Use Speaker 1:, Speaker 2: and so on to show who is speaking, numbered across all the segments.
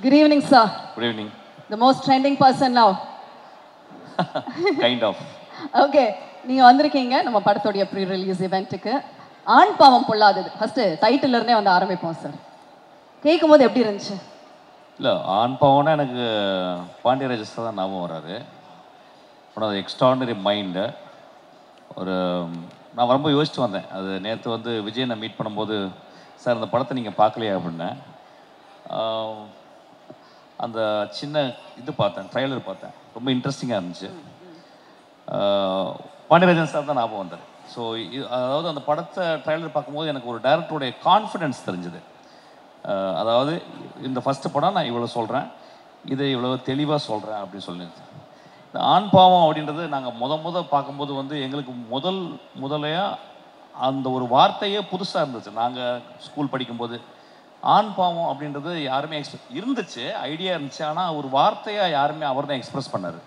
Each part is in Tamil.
Speaker 1: Good evening, sir.
Speaker 2: Good evening.
Speaker 1: The most trending person now.
Speaker 2: Kind of.
Speaker 1: Okay, நீங்க வந்திருக்கீங்க நம்ம படத்தோட ப்ரீ ரிலீஸ் இவெண்ட்டுக்கு. ஆண் பாவம் பொல்லாதது. ஃபர்ஸ்ட் டைட்டில்ல இருந்தே வந்து ஆரம்பிப்போம் சார். கேட்கும்போது எப்படி இருந்துச்சு?
Speaker 2: இல்லை, ஆண் பாவம்னா எனக்கு பாண்டியராஜஸ் தான் ஞாபகம் வராது. One of extraordinary mind. ஒரு நான் ரொம்ப யோசிச்சு வந்தேன். அது நேற்று வந்து விஜய் நான் மீட் பண்ணும்போது, சார் இந்த படத்தை நீங்கள் பார்க்கலையா அப்படின்னேன். அந்த சின்ன இது பார்த்தேன், ட்ரைலர் பார்த்தேன், ரொம்ப இன்ட்ரெஸ்டிங்காக இருந்துச்சு. பாண்டியராஜன் சார் தான் ஞாபகம் வந்தார். ஸோ அதாவது அந்த படத்தை ட்ரைலர் பார்க்கும்போது எனக்கு ஒரு டைரக்டருடைய கான்ஃபிடென்ஸ் தெரிஞ்சுது. அதாவது இந்த ஃபஸ்ட்டு படம் நான் இவ்வளோ சொல்கிறேன், இதை இவ்வளோ தெளிவாக சொல்கிறேன் அப்படின்னு சொல்லியிருந்தேன். இந்த ஆண் பாவம் அப்படின்றது நாங்கள் முத பார்க்கும்போது வந்து எங்களுக்கு முதலையாக அந்த ஒரு வார்த்தையே புதுசாக இருந்துச்சு. நாங்கள் ஸ்கூல் படிக்கும்போது ஆண் பாவம் அப்படின்றது யாருமே இருந்துச்சு, ஐடியா இருந்துச்சு. ஆனால் ஒரு வார்த்தையாக யாருமே அவர் தான் எக்ஸ்பிரஸ் பண்ணார்.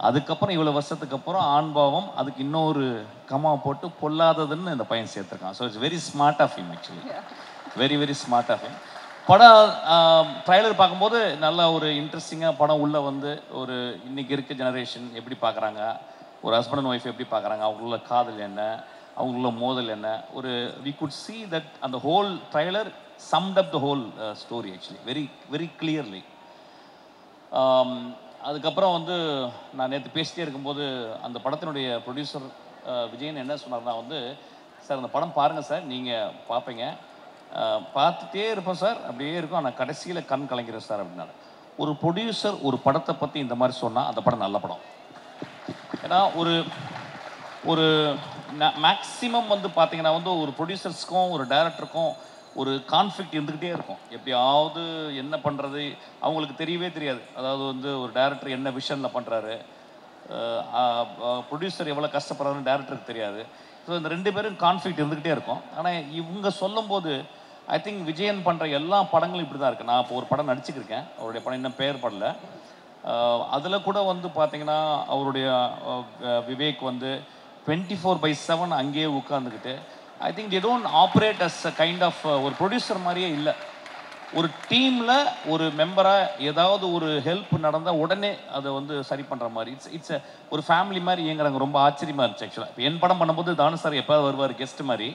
Speaker 2: அதுக்கப்புறம் இவ்வளோ வருஷத்துக்கு அப்புறம் ஆண் பாவம், அதுக்கு இன்னொரு கமா போட்டு பொல்லாததுன்னு இந்த பையன் சேர்த்துருக்கான். So it's very smart of him. Actually very very smart of him. படம் ட்ரைலர் பார்க்கும்போது நல்லா ஒரு இன்ட்ரெஸ்டிங்காக படம் உள்ளே வந்து ஒரு இன்றைக்கி இருக்க ஜெனரேஷன் எப்படி பார்க்குறாங்க, ஒரு ஹஸ்பண்ட் அண்ட் ஒய்ஃப் எப்படி பார்க்குறாங்க, அவங்களுள்ள காதல் என்ன, அவங்களுள்ள மோதல் என்ன, ஒரு வி குட் சி தட் அந்த whole trailer summed up the whole story actually very very clearly. அதுக்கப்புறம் வந்து நான் நேற்று பேசிட்டே இருக்கும்போது அந்த படத்தினுடைய ப்ரொடியூசர் விஜயன் என்ன சொன்னார்னா வந்து, சார் அந்த படம் பாருங்கள் சார், நீங்கள் பார்ப்பீங்க, பார்த்துட்டே இருப்போம் சார், அப்படியே இருக்கும், ஆனால் கடைசியில் கண் கலங்கிறேன் சார் அப்படின்னாரு. ஒரு ப்ரொடியூசர் ஒரு படத்தை பற்றி இந்த மாதிரி சொன்னால் அந்த படம் நல்ல படம். ஏன்னா ஒரு ஒரு மேக்ஸிமம் வந்து பார்த்தீங்கன்னா வந்து ஒரு ப்ரொடியூசர்ஸ்க்கும் ஒரு டைரக்டருக்கும் ஒரு கான்ஃப்ளிக்ட் இருந்துக்கிட்டே இருக்கும். எப்படியாவது என்ன பண்ணுறது அவங்களுக்கு தெரியவே தெரியாது. அதாவது வந்து ஒரு டைரக்டர் என்ன விஷனில் பண்ணுறாரு, ப்ரொடியூசர் எவ்வளோ கஷ்டப்படுறாருன்னு டைரக்டருக்கு தெரியாது. ஸோ இந்த ரெண்டு பேரும் கான்ஃப்ளிக்ட் இருந்துக்கிட்டே இருக்கும். ஆனால் இவங்க சொல்லும்போது ஐ திங்க் விஜயன் பண்ணுற எல்லா படங்களும் இப்படி தான் இருக்குது. நான் இப்போ ஒரு படம் நடிச்சுக்கிருக்கேன், அவருடைய படம் இன்னும் பெயர் படல. அதில் கூட வந்து பார்த்தீங்கன்னா அவருடைய விவேக் வந்து 24/7 அங்கேயே உட்காந்துக்கிட்டு, I think they don't operate as a kind of ஒரு ப்ரொடியூசர் மாதிரியே இல்லை. ஒரு டீமில் ஒரு மெம்பராக ஏதாவது ஒரு ஹெல்ப் நடந்தால் உடனே அதை வந்து சரி பண்ணுற மாதிரி இட்ஸ் ஒரு ஃபேமிலி மாதிரி இயங்குறாங்க. ரொம்ப ஆச்சரியமாக இருந்துச்சு ஆக்சுவலாக. இப்போ என் படம் பண்ணும்போது தானு சார் எப்போது வருவார் கெஸ்ட் மாதிரி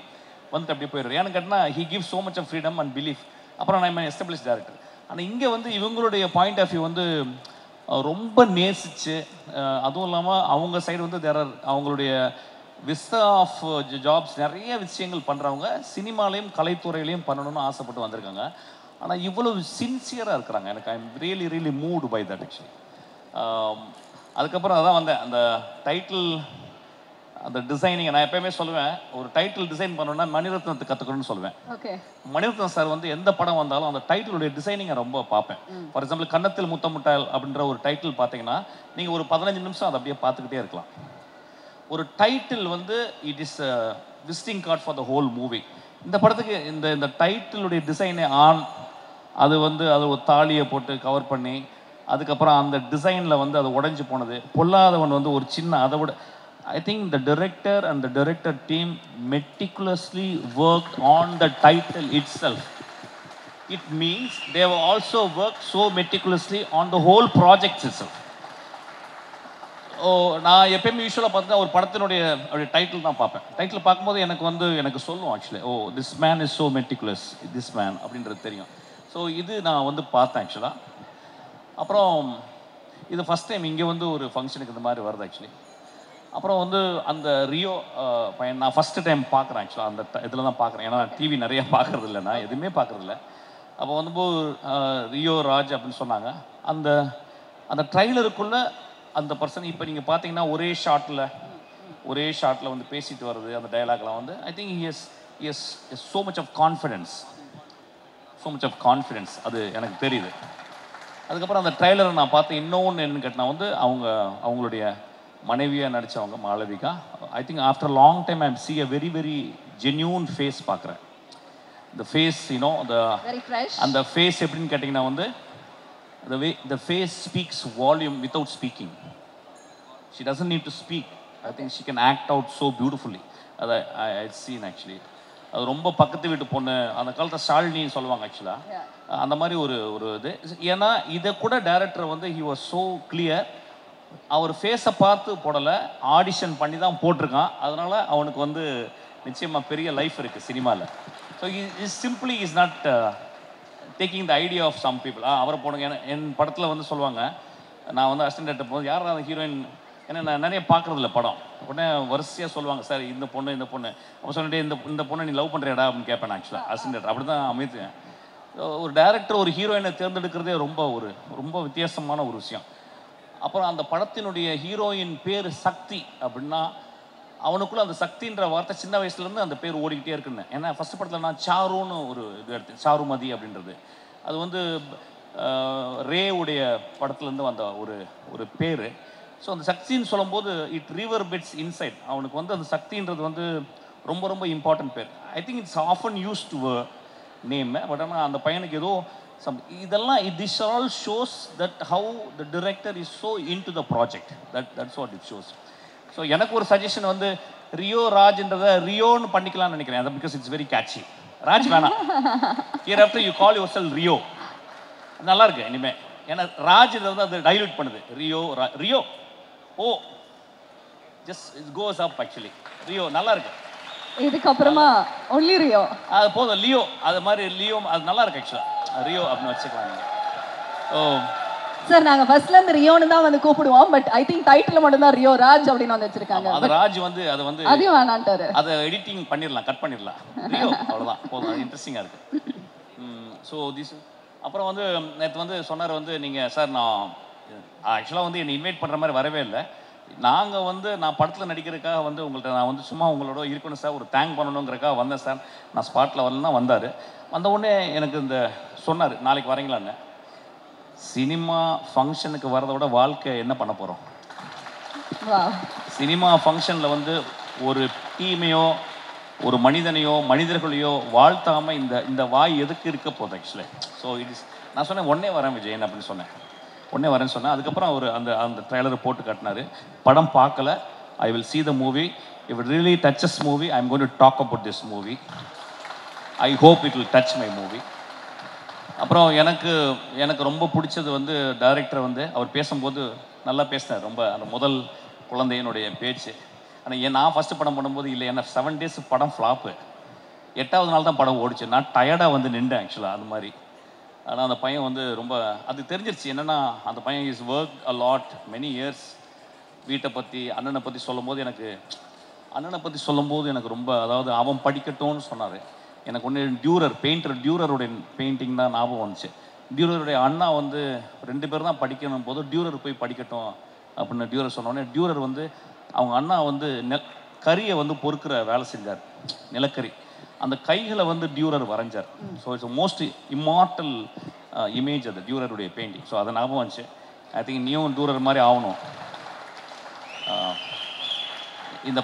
Speaker 2: வந்துட்டு அப்படியே போயிடுவார். ஏன்னு கேட்டால் he give so much of freedom and belief. அப்புறம் நான் எஸ்டாப்ளிஷ் டேரக்டர். ஆனால் இங்கே வந்து இவங்களுடைய பாயிண்ட் ஆஃப் வியூ வந்து ரொம்ப நேசிச்சு, அதுவும் இல்லாமல் அவங்க சைடு வந்து அவங்களுடைய விஸ்தா ஆஃப் ஜாப்ஸ் நிறைய விஷயங்கள் பண்ணுறவங்க சினிமாலையும் கலைத்துறையிலையும் பண்ணணும்னு ஆசைப்பட்டு வந்திருக்காங்க. ஆனால் இவ்வளவு சின்சியராக இருக்கிறாங்க. எனக்கு I am really really moved by that actually. அதுக்கப்புறம் அதான் வந்தேன் அந்த டைட்டில், அந்த டிசைனிங். நான் எப்பயுமே சொல்லுவேன், ஒரு டைட்டில் டிசைன் பண்ணணும்னா மணிரத்னத்தை கற்றுக்கணும்னு சொல்லுவேன். மணிரத்னம் சார் வந்து எந்த படம் வந்தாலும் அந்த டைட்டிலுடைய டிசைனிங்கை ரொம்ப பார்ப்பேன். ஃபார் எக்ஸாம்பிள் கன்னத்தில் முத்தமுட்டால் அப்படின்ற ஒரு டைட்டில் பார்த்தீங்கன்னா நீங்கள் ஒரு 15 நிமிஷம் அதை அப்படியே பார்த்துக்கிட்டே இருக்கலாம். ஒரு டைட்டில் வந்து it is visiting card for the whole movie. இந்த படத்துக்கு இந்த டைட்டிலுடைய டிசைனே அது வந்து அது ஒரு தாலியை போட்டு கவர் பண்ணி, அதுக்கப்புறம் அந்த டிசைனில் வந்து அது உடைஞ்சு போனது. பொல்லாதவன் வந்து ஒரு சின்ன அதை விட I think the director and the director team meticulously worked on the title itself. It means they have also worked so meticulously on the whole project itself. நான் எப்பயுமே யூஸ்வலாக பார்த்தா ஒரு படத்தினுடைய டைட்டில் தான் பார்ப்பேன். டைட்டில் பார்க்கும்போது எனக்கு சொல்லும் actually, this man is so meticulous, this man அப்படின்றது தெரியும். ஸோ இது நான் வந்து பார்த்தேன் ஆக்சுவலாக. அப்புறம் இது ஃபஸ்ட் டைம் இங்கே வந்து ஒரு ஃபங்க்ஷனுக்கு இந்த மாதிரி வருது ஆக்சுவலி. அப்புறம் வந்து அந்த ரியோ பையன் நான் ஃபஸ்ட்டு டைம் பார்க்குறேன் ஆக்சுவலாக. அந்த இதில் தான் பார்க்குறேன், ஏன்னா டிவி நிறையா பார்க்குறது இல்லை, நான் எதுவுமே பார்க்குறதில்ல. அப்போ வந்தும்போது ரியோ ராஜ் அப்படின்னு சொன்னாங்க. அந்த அந்த ட்ரைலருக்குள்ளே அந்த பர்சன் இப்போ நீங்கள் பார்த்தீங்கன்னா ஒரே ஷாட்டில் வந்து பேசிட்டு வருது அந்த டயலாக்லாம் வந்து I think is so much of confidence அது எனக்கு தெரியுது. அதுக்கப்புறம் அந்த ட்ரைலரை நான் பார்த்து இன்னொன்று என்னன்னு கேட்டால் வந்து அவங்களுடைய மனைவியாக நடித்தவங்க Malavika. I think after long time I see a very very genuine face பார்க்குறேன். இந்த ஃபேஸ் அந்த ஃபேஸ் எப்படின்னு கேட்டிங்கன்னா வந்து the face speaks volume without speaking. She doesn't need to speak. I think she can act out so beautifully. I've seen actually. அது ரொம்ப பக்கத்து வீட்டு பொண்ணு, அந்த காலத்தில் ஷாலினின்னு சொல்லுவாங்க ஆக்சுவலாக. அந்த மாதிரி ஒரு இது. ஏன்னா இதை கூட டைரக்டர் வந்து ஹி வாஸ் ஸோ கிளியர். அவர் ஃபேஸை பார்த்து போடலை, ஆடிஷன் பண்ணி தான் போட்டிருக்கான். அதனால் அவனுக்கு வந்து நிச்சயமாக பெரிய லைஃப் இருக்குது சினிமாவில். So is simply is not taking the idea of some people. அவரை போடுங்க. என் படத்தில் வந்து சொல்லுவாங்க, நான் வந்து அசிஸ்டன்ட் டேரக்டர் போது யாரும் அந்த ஹீரோயின், ஏன்னா நான் நிறைய பார்க்குறதில்ல படம். உடனே வரிசையாக சொல்லுவாங்க, சார் இந்த பொண்ணு அப்போ சொல்லிட்டு இந்த பொண்ணை நீ லவ் பண்ணுறியாடா அப்படின்னு கேட்பேன். ஆக்சுவலாக அசிஸ்டன்ட் டேரக்டர் அப்படி தான் அமைத்துவேன். ஒரு டைரக்டர் ஒரு ஹீரோயினை தேர்ந்தெடுக்கிறதே ரொம்ப வித்தியாசமான ஒரு விஷயம். அப்புறம் அந்த படத்தினுடைய ஹீரோயின் பேர் சக்தி அப்படின்னா அவனுக்குள்ள அந்த சக்தின்ற வார்த்தை சின்ன வயசுலேருந்து அந்த பேர் ஓடிக்கிட்டே இருக்குன்னு. ஏன்னா ஃபஸ்ட் படத்தில் நான் சாருன்னு ஒரு இது எடுத்தேன், சாருமதி அப்படின்றது. அது வந்து ரேவுடைய படத்துலேருந்து வந்த ஒரு பேர். ஸோ அந்த சக்தின்னு சொல்லும்போது இட் ரிவர்பெட்ஸ் இன்சைட். அவனுக்கு வந்து அந்த சக்தின்றது வந்து ரொம்ப இம்பார்ட்டன்ட் பேர். I think it's often use to name. But ஆனால் அந்த பையனுக்கு ஏதோ இதெல்லாம் this all shows that how the director is so into the project. That's what it shows. So எனக்கு ஒரு சஜஷன் வந்து ரியோ ராஜ்ன்றதை ரியோன்னு பண்ணிக்கலாம்னு நினைக்கிறேன். அது because it's very catchy. Raj வேணாம், hereafter you call yourself Rio. நல்லா இருக்கு இனிமேல். ஏன்னா ராஜ் வந்து அது டைல்யூட் பண்ணுது. Rio oh just it goes up. Actually Rio நல்லா இருக்கு.
Speaker 1: இதுக்கப்புறமா ஒன்லி ரியோ
Speaker 2: அது போதும். லியோ அது மாதிரி லியோ அது நல்லா இருக்கு ஆக்சுவலாக. ரியோ அப்படின்னு வச்சுக்கலாம் நீங்கள். ஓ
Speaker 1: சார், நாங்க ஃபர்ஸ்ட்ல இருந்து ரியோன்னு தான் வந்து கூப்பிடுவோம். பட் ஐ திங்க் டைட்டில் மட்டும் தான் ரியோ ராஜ் அப்படின்னு வந்து வச்சிருக்காங்க.
Speaker 2: அது ராஜ் வந்து அது வந்து
Speaker 1: அதையும் வேணான்ட்டாரு.
Speaker 2: அதை எடிட்டிங் பண்ணிடலாம், கட் பண்ணிடலாம். ரியோ அவ்வளோதான் போதும். அது இன்ட்ரெஸ்டிங்காக இருக்கு. ஸோ திஸ் அப்புறம் வந்து நேற்று வந்து சொன்னார் வந்து நீங்கள் சார் நான் ஆக்சுவலாக வந்து என்னை இன்வைட் பண்ணுற மாதிரி வரவே இல்லை. நாங்கள் வந்து நான் படத்தில் நடிக்கிறதுக்காக வந்து உங்கள்கிட்ட நான் வந்து சும்மா உங்களோட இருக்கணும் சார், ஒரு தேங்க் பண்ணணுங்கிறக்காக வந்தேன் சார். நான் ஸ்பாட்டில் வரலன்னா வந்தார். வந்த உடனே எனக்கு இந்த சொன்னார், நாளைக்கு வரீங்களான்னு. சினிமா ஃபங்க்ஷனுக்கு வரதை விட வாழ்க்கை என்ன பண்ண போகிறோம்? சினிமா ஃபங்க்ஷனில் வந்து ஒரு டீமையோ ஒரு மனிதர்களையோ வாழ்த்தாமல் இந்த வாய் எதுக்கு இருக்க போகுது ஆக்சுவலி. ஸோ நான் சொன்னேன் உடனே வரேன் விஜயன் அப்படின்னு சொன்னேன். உடனே வரேன்னு சொன்னேன். அதுக்கப்புறம் அவர் அந்த ட்ரெய்லரை போட்டு காட்டினார். படம் பார்க்கல. I will see the movie. If it really touches movie, I'm going to talk about this movie. I hope it will touch my movie. அப்புறம் எனக்கு ரொம்ப பிடிச்சது வந்து டைரக்டர் வந்து அவர் பேசும்போது நல்லா பேசினார். ரொம்ப அந்த முதல் குழந்தையினுடைய பேச்சு. ஆனால் நான் ஃபஸ்ட்டு படம் பண்ணும்போது இல்லை, என்ன 7 days படம் ஃப்ளாப்பு. 8வது நாள் தான் படம் ஓடிச்சு. நான் டயர்டாக வந்து நின்றேன் ஆக்சுவலாக அது மாதிரி. ஆனால் அந்த பையன் வந்து ரொம்ப அது தெரிஞ்சிருச்சு. என்னென்னா அந்த பையன் is work a lot many years. வீட்டை பற்றி அண்ணனை பற்றி சொல்லும்போது எனக்கு ரொம்ப, அதாவது அவன் படிக்கட்டும்னு சொன்னார். எனக்கு ஒன்று பெயிண்டர் டியூரருடைய பெயிண்டிங் தான் ஞாபகம் வந்துச்சு. டியூரருடைய அண்ணா வந்து 2 பேர் தான் படிக்கணும் போது டியூரர் போய் படிக்கட்டும் அப்படின்னு டியூரர் சொன்னோடனே டியூரர் வந்து அவங்க அண்ணா வந்து கறியை வந்து பொறுக்கிற வேலை செஞ்சார், நிலக்கரி. அந்த கைகளை வந்து டியூரர் வரைஞ்சார். So it's most immortal image அது டியூரருடைய பெயிண்டிங். ஸோ அதை ஞாபகம் வந்துச்சு. ஐ திங்க் நீயும் டியூரர் மாதிரி ஆகணும். இந்த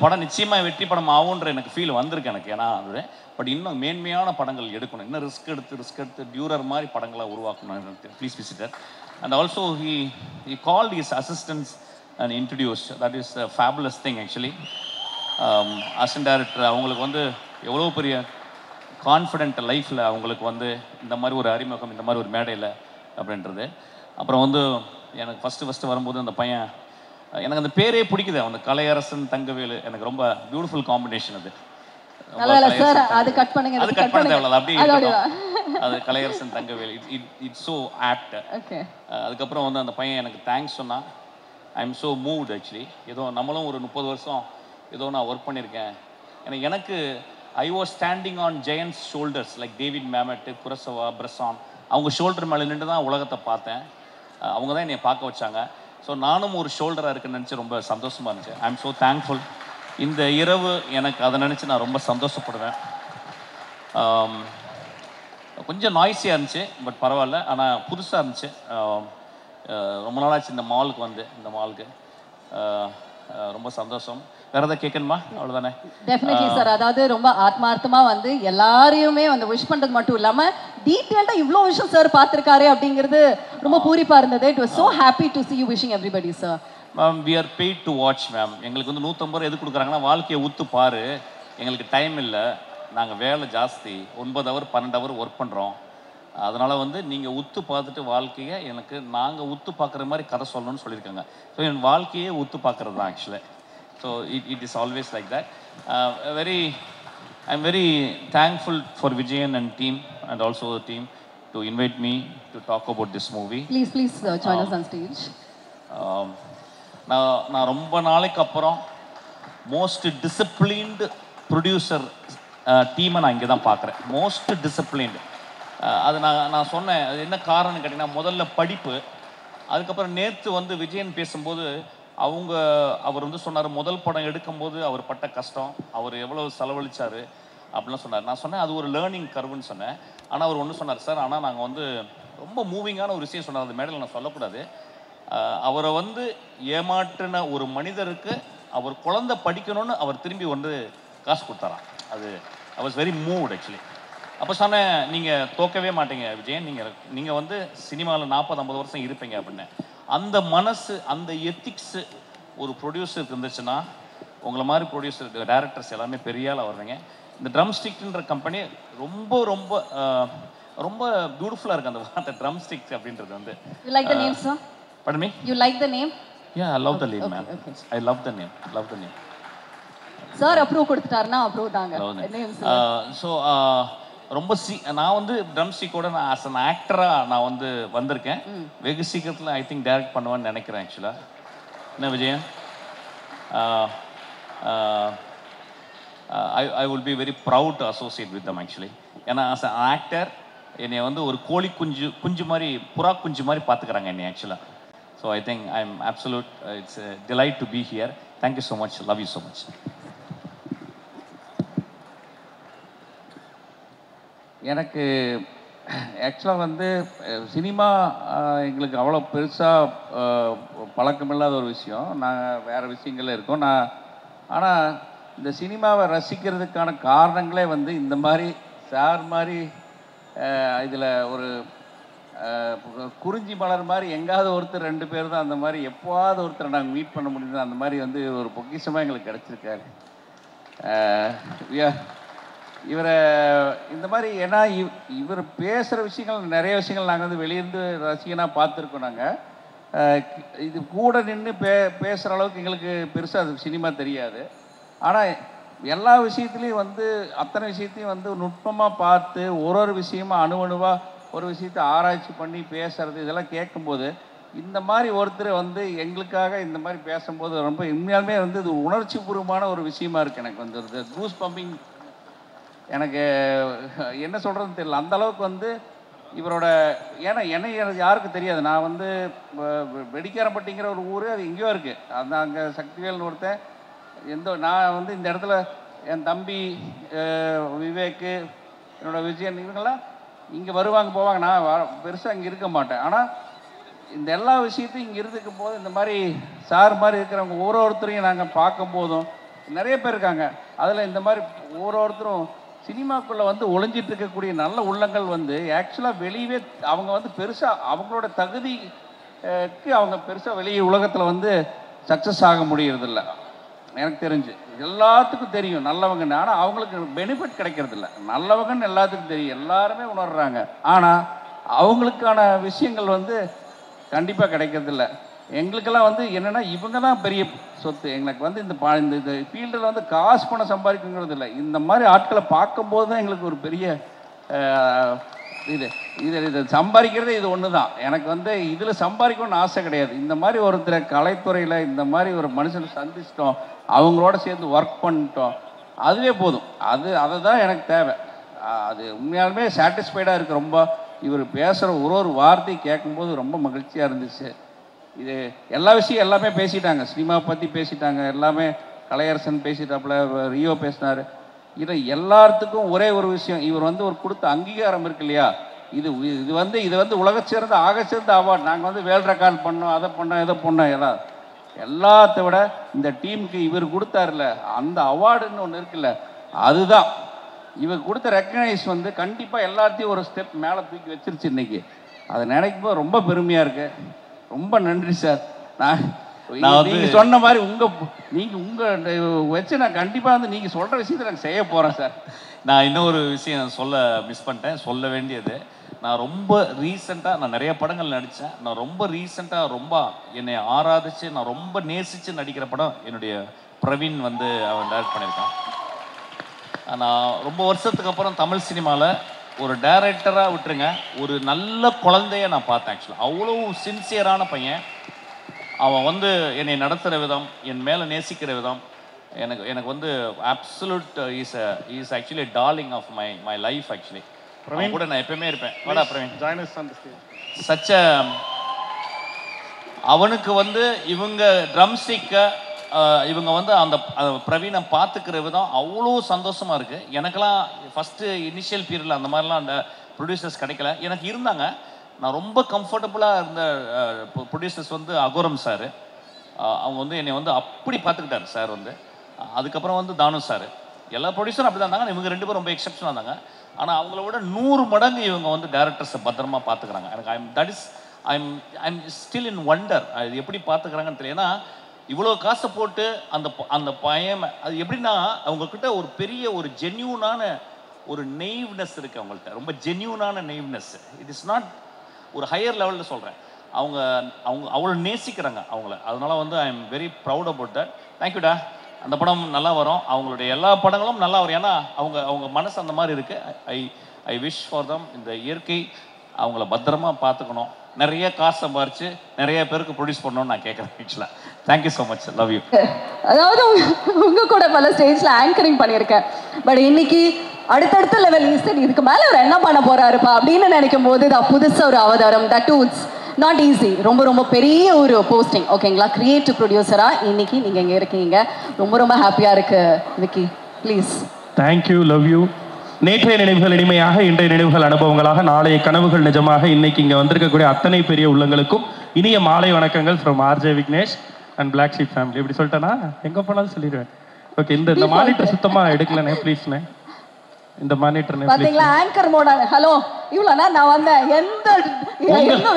Speaker 2: படம் நிச்சயமாக வெற்றி படம் ஆகுன்ற எனக்கு ஃபீல் வந்திருக்கு எனக்கு. ஏன்னா அது பட் இன்னும் மேன்மையான படங்கள் எடுக்கணும், இன்னும் ரிஸ்க் எடுத்து டியூரர் மாதிரி படங்களை உருவாக்கணும். Please visitor. And also he called his assistance and introduced. That is a fabulous thing actually. Assistant director அவங்களுக்கு வந்து எவ்வளோ பெரிய கான்ஃபிடென்ட் லைஃப்பில் அவங்களுக்கு வந்து இந்த மாதிரி ஒரு அறிமுகம், இந்த மாதிரி ஒரு மேடையில் அப்படின்றது. அப்புறம் வந்து எனக்கு ஃபஸ்ட்டு வரும்போது அந்த பையன், எனக்கு அந்த பேரே பிடிக்குது, அந்த கலையரசன் தங்கவேலு. எனக்கு ரொம்ப பியூட்டிஃபுல் காம்பினேஷன் அது. அது கட் பண்ண தேவையில்ல, அப்படியே அது Kalaiyarasan Thangavelu. It's so apt. அதுக்கப்புறம் வந்து அந்த பையன் எனக்கு தேங்க்ஸ் சொன்னான். I am so moved actually. ஏதோ நம்மளும் ஒரு 30 வருஷம் ஏதோ நான் ஒர்க் பண்ணியிருக்கேன். எனக்கு I was standing on giants shoulders like David Mamet, Kurosawa, Bresson. அவங்க ஷோல்டர் மேலே நின்று தான் உலகத்தை பார்த்தேன். அவங்க தான் என்னை பார்க்க வச்சாங்க. ஸோ நானும் ஒரு ஷோல்டராக இருக்குன்னு நினச்சி ரொம்ப சந்தோஷமாக இருந்துச்சு. ஐ எம் ஸோ தேங்க்ஃபுல். இந்த இரவு எனக்கு அதை நினச்சி நான் ரொம்ப சந்தோஷப்படுவேன். கொஞ்சம் நாய்ஸியாக இருந்துச்சு, பட் பரவாயில்ல. ஆனால் புதுசாக இருந்துச்சு. ரொம்ப நாளாச்சு இந்த மாலுக்கு ரொம்ப சந்தோஷம். வேற ஏதாவது கேட்கணுமா? அவ்வளோதானே.
Speaker 1: Definitely sir. அதாவது ரொம்ப ஆத்மார்த்தமா வந்து எல்லாரையுமே வந்து விஷ் பண்றது மட்டும் இல்லாம டீடைல்டா இவ்வளோ விஷயம் சார் பார்த்துருக்காரு அப்படிங்கிறது ரொம்ப பூரிப்பா இருந்தது. It was so happy to see you wishing everybody sir.
Speaker 2: Ma'am, we are paid to watch ma'am. எங்களுக்கு வந்து 150 எது கொடுக்குறாங்கன்னா வாழ்க்கையை ஊத்து பாரு, எங்களுக்கு டைம் இல்லை. நாங்கள் வேலை ஜாஸ்தி 9 ஹவர் 12 ஹவர் ஒர்க் பண்ணுறோம். அதனால் வந்து நீங்கள் உத்து பார்த்துட்டு வாழ்க்கையை எனக்கு நாங்கள் உத்து பார்க்குற மாதிரி கதை சொல்லணும்னு சொல்லியிருக்காங்க. ஸோ என் வாழ்க்கையே உத்து பார்க்குறது தான் ஆக்சுவலாக. So it is always like that. I'm very thankful for Vijayan and team and also the team to invite me to talk about this movie.
Speaker 1: Please join us on stage.
Speaker 2: நான் ரொம்ப நாளைக்கு அப்புறம் மோஸ்ட் டிசிப்ளின்டு ப்ரொடியூசர் டீமை நான் இங்கே தான் பார்க்குறேன். Most disciplined. அது நான் சொன்னேன். அது என்ன காரணம்னு கேட்டிங்கன்னா, முதல்ல படிப்பு, அதுக்கப்புறம் நேற்று வந்து விஜயன் பேசும்போது அவர் வந்து சொன்னார், முதல் படம் எடுக்கும்போது அவர் பட்ட கஷ்டம், அவர் எவ்வளோ செலவழிச்சார் அப்படிலாம் சொன்னார். நான் சொன்னேன் அது ஒரு லேர்னிங் கர்வுன்னு சொன்னேன். ஆனால் அவர் ஒன்று சொன்னார், சார் ஆனால் நாங்கள் வந்து ரொம்ப மூவிங்கான ஒரு விஷயம் சொன்னார், அது மேடையில் நான் சொல்லக்கூடாது. அவரை வந்து ஏமாற்றின ஒரு மனிதருக்கு அவர் குழந்தை படிக்கணும்னு அவர் திரும்பி வந்து காசு கொடுத்தாராம். அது I was very moved actually. அப்போ சொன்னேன், நீங்கள் தோக்கவே மாட்டீங்க விஜயன், நீங்கள் வந்து சினிமாவில் 40-50 வருஷம் இருப்பீங்க அப்படின்னு. அந்த மனசு, அந்த எத்திக்ஸு ஒரு ப்ரொடியூசருக்கு இருந்துச்சுன்னா, உங்களை மாதிரி ப்ரொடியூசர் டைரக்டர்ஸ் எல்லாமே பெரிய ஆளாக வருவீங்க. இந்த ட்ரம் ஸ்டிக்ன்ற கம்பெனி ரொம்ப ரொம்ப ரொம்ப பியூட்டிஃபுல்லாக இருக்குது அந்த வார்த்தை ட்ரம் ஸ்டிக் அப்படின்றது வந்து.
Speaker 1: You like the name, sir?
Speaker 2: Pardon me?
Speaker 1: You like the name?
Speaker 2: Yeah, I love the name, man. I love the name.
Speaker 1: Sir approve கொடுத்துட்டாருன்னா approve தாங்க. Name sir.
Speaker 2: So ரொம்ப நான் வந்து ட்ரம் ஸ்டிக்கோட நான் ஆஸ் அன் ஆக்டராக நான் வந்து வந்திருக்கேன். வெகு சீக்கிரத்தில் ஐ திங்க் டைரக்ட் பண்ணுவேன்னு நினைக்கிறேன் ஆக்சுவலாக. என்ன Vijayan? I will be very proud to associate with them actually. ஏன்னா ஆஸ் அன் ஆக்டர் என்னை வந்து ஒரு கோழி குஞ்சு மாதிரி, புறா குஞ்சு மாதிரி பார்த்துக்கிறாங்க என்னை ஆக்சுவலாக. So I think I am absolute, it's delight to be here. Thank you so much, love you so much.
Speaker 3: எனக்கு ஆக்சுவலாக வந்து சினிமா எங்களுக்கு அவ்வளோ பெருசாக பழக்கமில்லாத ஒரு விஷயம். நாங்கள் வேறு விஷயங்கள்ல இருக்கோம். ஆனால் இந்த சினிமாவை ரசிக்கிறதுக்கான காரணங்களே வந்து இந்த மாதிரி சார் மாதிரி இதில் ஒரு குறிஞ்சி மலர் மாதிரி எங்காவது ஒருத்தர் 2 பேர் தான் அந்த மாதிரி எப்போவாவது ஒருத்தரை நாங்கள் மீட் பண்ண முடியுது. அந்த மாதிரி வந்து ஒரு பொக்கிஷமாக எங்களுக்கு கிடச்சிருக்காரு இவரை. இந்த மாதிரி ஏன்னா இவர் பேசுகிற விஷயங்கள், நிறைய விஷயங்கள் நாங்கள் வந்து வெளியிருந்து ரசிகனாக பார்த்துருக்கோம். நாங்கள் இது கூட நின்று பேசுகிற அளவுக்கு எங்களுக்கு பெருசாக அது சினிமா தெரியாது. ஆனால் எல்லா விஷயத்துலையும் வந்து அத்தனை விஷயத்தையும் வந்து நுட்பமாக பார்த்து ஒரு விஷயமாக அணுவாக ஒரு விஷயத்தை ஆராய்ச்சி பண்ணி பேசுறது, இதெல்லாம் கேட்கும்போது இந்த மாதிரி ஒருத்தர் வந்து எங்களுக்காக இந்த மாதிரி பேசும்போது ரொம்ப உண்மையாலுமே வந்து இது உணர்ச்சி பூர்வமான ஒரு விஷயமா இருக்குது. எனக்கு வந்து ஒரு கூஸ் பம்பிங், எனக்கு என்ன சொல்கிறதுன்னு தெரியல. அந்த அளவுக்கு வந்து இவரோட, ஏன்னா என்னை யாருக்கும் தெரியாது. நான் வந்து வெடிக்காரப்பட்டிங்கிற ஒரு ஊர், அது எங்கேயோ இருக்குது. அந்த அங்கே சக்திவேல்னு ஒருத்தன் நான் வந்து இந்த இடத்துல என் தம்பி விவேக்கு, என்னோடய விஜயன், இவங்கெல்லாம் இங்கே வருவாங்க போவாங்க. நான் பெருசாக இங்கே இருக்க மாட்டேன். ஆனால் இந்த எல்லா விஷயத்தையும் இங்கே இருந்துக்கும் போது இந்த மாதிரி சார் மாதிரி இருக்கிறவங்க ஒருத்தரையும் நாங்கள் பார்க்கும் போதும் நிறைய பேர் இருக்காங்க. அதில் இந்த மாதிரி ஒருத்தரும் சினிமாக்குள்ளே வந்து ஒளிஞ்சிட்டு இருக்கக்கூடிய நல்ல உள்ளங்கள் வந்து ஆக்சுவலாக வெளியவே அவங்க வந்து பெருசாக அவங்களோட தகுதிக்கு அவங்க பெருசாக வெளியே உலகத்தில் வந்து சக்ஸஸ் ஆக முடியறதில்ல. எனக்கு தெரிஞ்சு எல்லாத்துக்கும் தெரியும் நல்லவங்கன்னு, ஆனால் அவங்களுக்கு பெனிஃபிட் கிடைக்கிறதில்ல. நல்லவங்கன்னு எல்லாத்துக்கும் தெரியும், எல்லாருமே உணர்றாங்க. ஆனால் அவங்களுக்கான விஷயங்கள் வந்து கண்டிப்பாக கிடைக்கிறதில்ல. எங்களுக்கெல்லாம் வந்து என்னென்னா இவங்க தான் பெரிய சொத்து. எங்களுக்கு வந்து இந்த ஃபீல்டில் வந்து காசு பணம் சம்பாதிக்குங்கிறது இல்லை. இந்த மாதிரி ஆட்களை பார்க்கும்போது தான் எங்களுக்கு ஒரு பெரிய இது சம்பாதிக்கிறது இது ஒன்று தான். எனக்கு வந்து இதில் சம்பாதிக்கணும்னு ஆசை கிடையாது. இந்த மாதிரி ஒருத்தர் கலைத்துறையில் இந்த மாதிரி ஒரு மனுஷனை சந்திச்சிட்டோம், அவங்களோட சேர்ந்து ஒர்க் பண்ணிட்டோம், அதுவே போதும். அதை தான் எனக்கு தேவை. அது உண்மையாலுமே சாட்டிஸ்ஃபைடாக இருக்குது. ரொம்ப இவர் பேசுகிற ஒரு வார்த்தையை கேட்கும்போது ரொம்ப மகிழ்ச்சியாக இருந்துச்சு. இது எல்லா விஷயம் எல்லாமே பேசிட்டாங்க, சினிமாவை பற்றி பேசிட்டாங்க, எல்லாமே கலையரசன் பேசிட்டாப்புல, ரியோ பேசினார். இதை எல்லாத்துக்கும் ஒரே ஒரு விஷயம், இவர் வந்து ஒரு கொடுத்த அங்கீகாரம் இருக்கு இல்லையா, இது வந்து உலகச்சிறந்த ஆகச்சிறந்த அவார்டு. நாங்கள் வந்து வேர்ல்ட் ரெக்கார்ட் பண்ணோம், அதை பண்ணோம், இதை பண்ணோம், எல்லாத்த விட இந்த டீமுக்கு இவர் கொடுத்தாருல அந்த அவார்டுன்னு ஒன்று இருக்குல்ல, அதுதான் இவர் கொடுத்த ரெக்கக்னைஸ் வந்து கண்டிப்பாக எல்லாத்தையும் ஒரு ஸ்டெப் மேலே தூக்கி வச்சிருச்சு இன்னைக்கு. அதை நினைக்கும் போது ரொம்ப பெருமையாக இருக்குது. ரொம்ப நன்றி சார். நீங்க சொன்ன மாதிரி உங்க வச்சு நான் கண்டிப்பா வந்து நீங்க சொல்ற விஷயத்தை நான் செய்ய போறேன் சார்.
Speaker 2: நான் இன்னொரு விஷயம் சொல்ல மிஸ் பண்ணிட்டேன், சொல்ல வேண்டியது. நான் ரொம்ப ரீசெண்டாக நான் நிறைய படங்கள் நடித்தேன். நான் ரொம்ப ரீசெண்டாக ரொம்ப என்னை ஆராதிச்சு நான் ரொம்ப நேசித்து நடிக்கிற படம் என்னுடைய பிரவீன் வந்து அவன் டைரக்ட் பண்ணியிருக்கான். நான் ரொம்ப வருஷத்துக்கு அப்புறம் தமிழ் சினிமாவில் ஒரு டைரக்டராக விட்டுருங்க, ஒரு நல்ல குழந்தைய நான் பார்த்தேன். ஆக்சுவலாக அவ்வளோ சின்சியரான பையன். அவன் வந்து என்னை நடத்துகிற விதம், என் மேலே நேசிக்கிற விதம் எனக்கு வந்து absolute is actually darling of my life. Actually Praveen கூட நான் எப்பயுமே இருப்பேன். வாடா Praveen, join us on the stage. சச்ச அவனுக்கு வந்து இவங்க ட்ரம்ஸ்டிக்க இவங்க வந்து அந்த பிரவீனை பார்த்துக்கிற விதம் அவ்வளோ சந்தோஷமா இருக்கு. எனக்கெல்லாம் ஃபஸ்ட்டு இனிஷியல் பீரியடில் அந்த மாதிரிலாம் அந்த ப்ரொடியூசர்ஸ் கிடைக்கல. எனக்கு இருந்தாங்க, நான் ரொம்ப கம்ஃபர்டபுளாக இருந்த ப்ரொடியூசர்ஸ் வந்து அகோரம் சார். அவங்க வந்து என்னை வந்து அப்படி பார்த்துக்கிட்டாரு சார் வந்து. அதுக்கப்புறம் வந்து தானு சார். எல்லா ப்ரொடியூசரும் அப்படி தான் இருந்தாங்க. இவங்க 2 பேரும் ரொம்ப எக்ஸப்ஷனாக இருந்தாங்க. ஆனால் அவங்கள விட 100 மடங்கு இவங்க வந்து டேரக்டர்ஸை பத்திரமா பார்த்துக்கிறாங்க. எனக்கு ஐம் ஸ்டில் இன் வண்டர். அது எப்படி பார்த்துக்கிறாங்கன்னு தெரியல. ஏன்னா இவ்வளோ காசை போட்டு அந்த பையன் அது எப்படின்னா அவங்கக்கிட்ட ஒரு பெரிய ஒரு ஜென்யூனான ஒரு நெய்வ்னஸ் இருக்குது அவங்கள்ட்ட. ரொம்ப ஜென்யூனான நெய்வ்னஸ். இட் இஸ் நாட் ஒரு ஹையர் லெவலில் சொல்கிறேன். அவங்க அவ்வளோ நேசிக்கிறாங்க அவங்கள. அதனால வந்து I am very proud about that. தேங்க்யூடா. அந்த படம் நல்லா வரும், அவங்களுடைய எல்லா படங்களும் நல்லா வரும். ஏன்னா அவங்க மனசு அந்த மாதிரி இருக்குது. I wish for them. இந்த இயற்கை அவங்கள பத்திரமா பார்த்துக்கணும். நிறைய காசு சம்பாரிச்சு நிறைய பேருக்கு ப்ரொடியூஸ் பண்ணணும்னு நான் கேட்குறேன். ஆக்சுவலாக thank you so much, love you.
Speaker 1: அதாவது உங்க கூட பல ஸ்டேஜில் ஆங்கரிங் பண்ணியிருக்கேன். பட் இன்னைக்கு அடுத்தடுத்த லெவல் சரி இதுக்கு மேலே அவர் என்ன பண்ண போறாருப்பா அப்படின்னு நினைக்கும் போது இதான் புதுசாக ஒரு அவதாரம். That it's not easy. ரொம்ப ரொம்ப பெரிய ஒரு போஸ்டிங். ஓகேங்களா, கிரியேட்டிவ் ப்ரொடியூசராக இன்னைக்கு நீங்கள் இங்கே இருக்கீங்க. ரொம்ப ரொம்ப ஹாப்பியாக இருக்கு Vicky. Please.
Speaker 4: Thank you, love you. நேற்றைய நினைவுகள் இனிமையாக, இன்றைய நினைவுகள் அனுபவங்களாக, நாளைய கனவுகள் நிஜமாக. இன்னைக்கு இங்கே வந்திருக்கக்கூடிய அத்தனை பெரிய உள்ளங்களுக்கும் இனிய மாலை வணக்கங்கள் from RJ Vignesh and black sheep family. இப்படி சொல்லிட்டேன்னா எங்கே போனாலும் சொல்லிடுவேன். ஓகே, இந்த மானிட்டர் சுத்தமாக எடுக்கலண்ணே, ப்ளீஸ்ண்ணே. இந்த மானிட்டர்
Speaker 1: பாத்தீங்களா, ஆங்கர் மோட். ஹலோ, இவ்வளோனா நான் வந்தேன் எந்த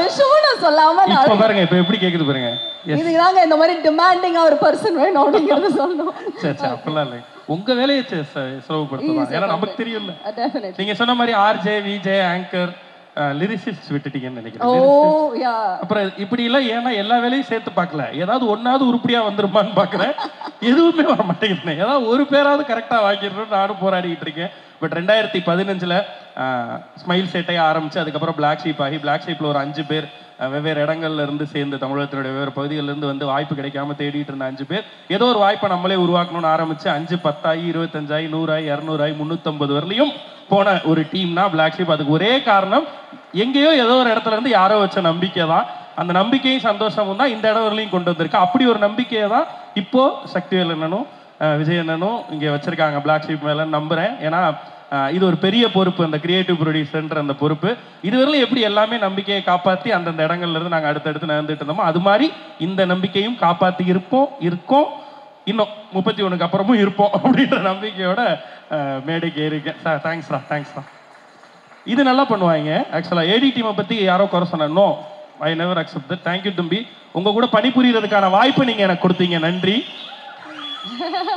Speaker 1: விஷயமும் சொல்லாம
Speaker 4: இப்போ பாருங்க, இப்போ எப்படி கேட்குது பாருங்க.
Speaker 1: இதுதாங்க இந்த மாதிரி டிமாண்டிங்கா ஒரு பர்சன் வேணும் அப்படிங்கிறது சொல்லணும்.
Speaker 4: சரி சரி, அப்படிலாம் இல்லை. உங்க வேலையை சுலபப்படுத்தலாம். ஏன்னா நமக்கு தெரியும்ல. நீங்க சொன்ன மாதிரி ஆர்ஜே, விஜே, ஆங்கர், லிரிசிஸ்ட் விட்டுட்டீங்கன்னு நினைக்கிறேன். அப்புறம் இப்படி எல்லாம் ஏன்னா எல்லா வேலையும் சேர்த்து பார்க்கல. ஏதாவது ஒன்னாவது உருப்படியா வந்துருமான்னு பாக்குறேன். எதுவுமே வர மாட்டேங்குது. ஏதாவது ஒரு பேராவது கரெக்டா வாங்கிடணும்னு நானும் போராடிக்கிட்டு இருக்கேன். பட் 2015 ஸ்மைல் சேட்டை ஆரம்பிச்சு அதுக்கப்புறம் பிளாக் ஷீப் ஆகி, பிளாக் ஷீப்ல ஒரு 5 பேர் வெவ்வேறு இடங்கள்ல இருந்து சேர்ந்து தமிழகத்தினுடைய வெவ்வேறு பகுதிகளில் இருந்து வந்து வாய்ப்பு கிடைக்காம தேடிட்டு இருந்த 5 பேர் ஏதோ ஒரு வாய்ப்பை நம்மளே உருவாக்கணும்னு ஆரம்பிச்சு 5, 10 ஆகி 25 ஆகி 100 ஆகி 200 ஆகி 350 வரலையும் போன ஒரு டீம்னா பிளாக் ஷீப். அதுக்கு ஒரே காரணம், எங்கேயோ ஏதோ ஒரு இடத்துல இருந்து யாரோ வச்ச நம்பிக்கை தான். அந்த நம்பிக்கையும் சந்தோஷமும் தான் இந்த இடம் வரலையும் கொண்டு வந்திருக்கு. அப்படி ஒரு நம்பிக்கையை தான் இப்போ சக்திவேல் அண்ணனும் விஜய் அண்ணனும் இங்கே வச்சிருக்காங்க பிளாக் ஷீப் மேல நம்புறேன். ஏன்னா இது ஒரு பெரிய பொறுப்பு, அந்த கிரியேட்டிவ் ப்ரொடியூசர்ன்ற அந்த பொறுப்பு. இதுவரையிலும் எப்படி எல்லாமே நம்பிக்கையை காப்பாற்றி அந்தந்த இடங்கள்ல இருந்து நாங்கள் அடுத்தடுத்து நடந்துட்டு இருந்தோமோ அது மாதிரி இந்த நம்பிக்கையும் காப்பாற்றி இருக்கோம். இன்னும் 31க்கு அப்புறமும் இருப்போம் அப்படின்ற நம்பிக்கையோட மேடைக்கு இருக்கேன். சார் தேங்க்ஸ்ரா. இது நல்லா பண்ணுவாங்க. ஆக்சுவலாக ஏடி டீமை பற்றி யாரோ குறை சொன்னோ, I never accept that. Thank you தம்பி, உங்க கூட பணிபுரியறதுக்கான வாய்ப்பு நீங்க எனக்கு கொடுத்தீங்க, நன்றி.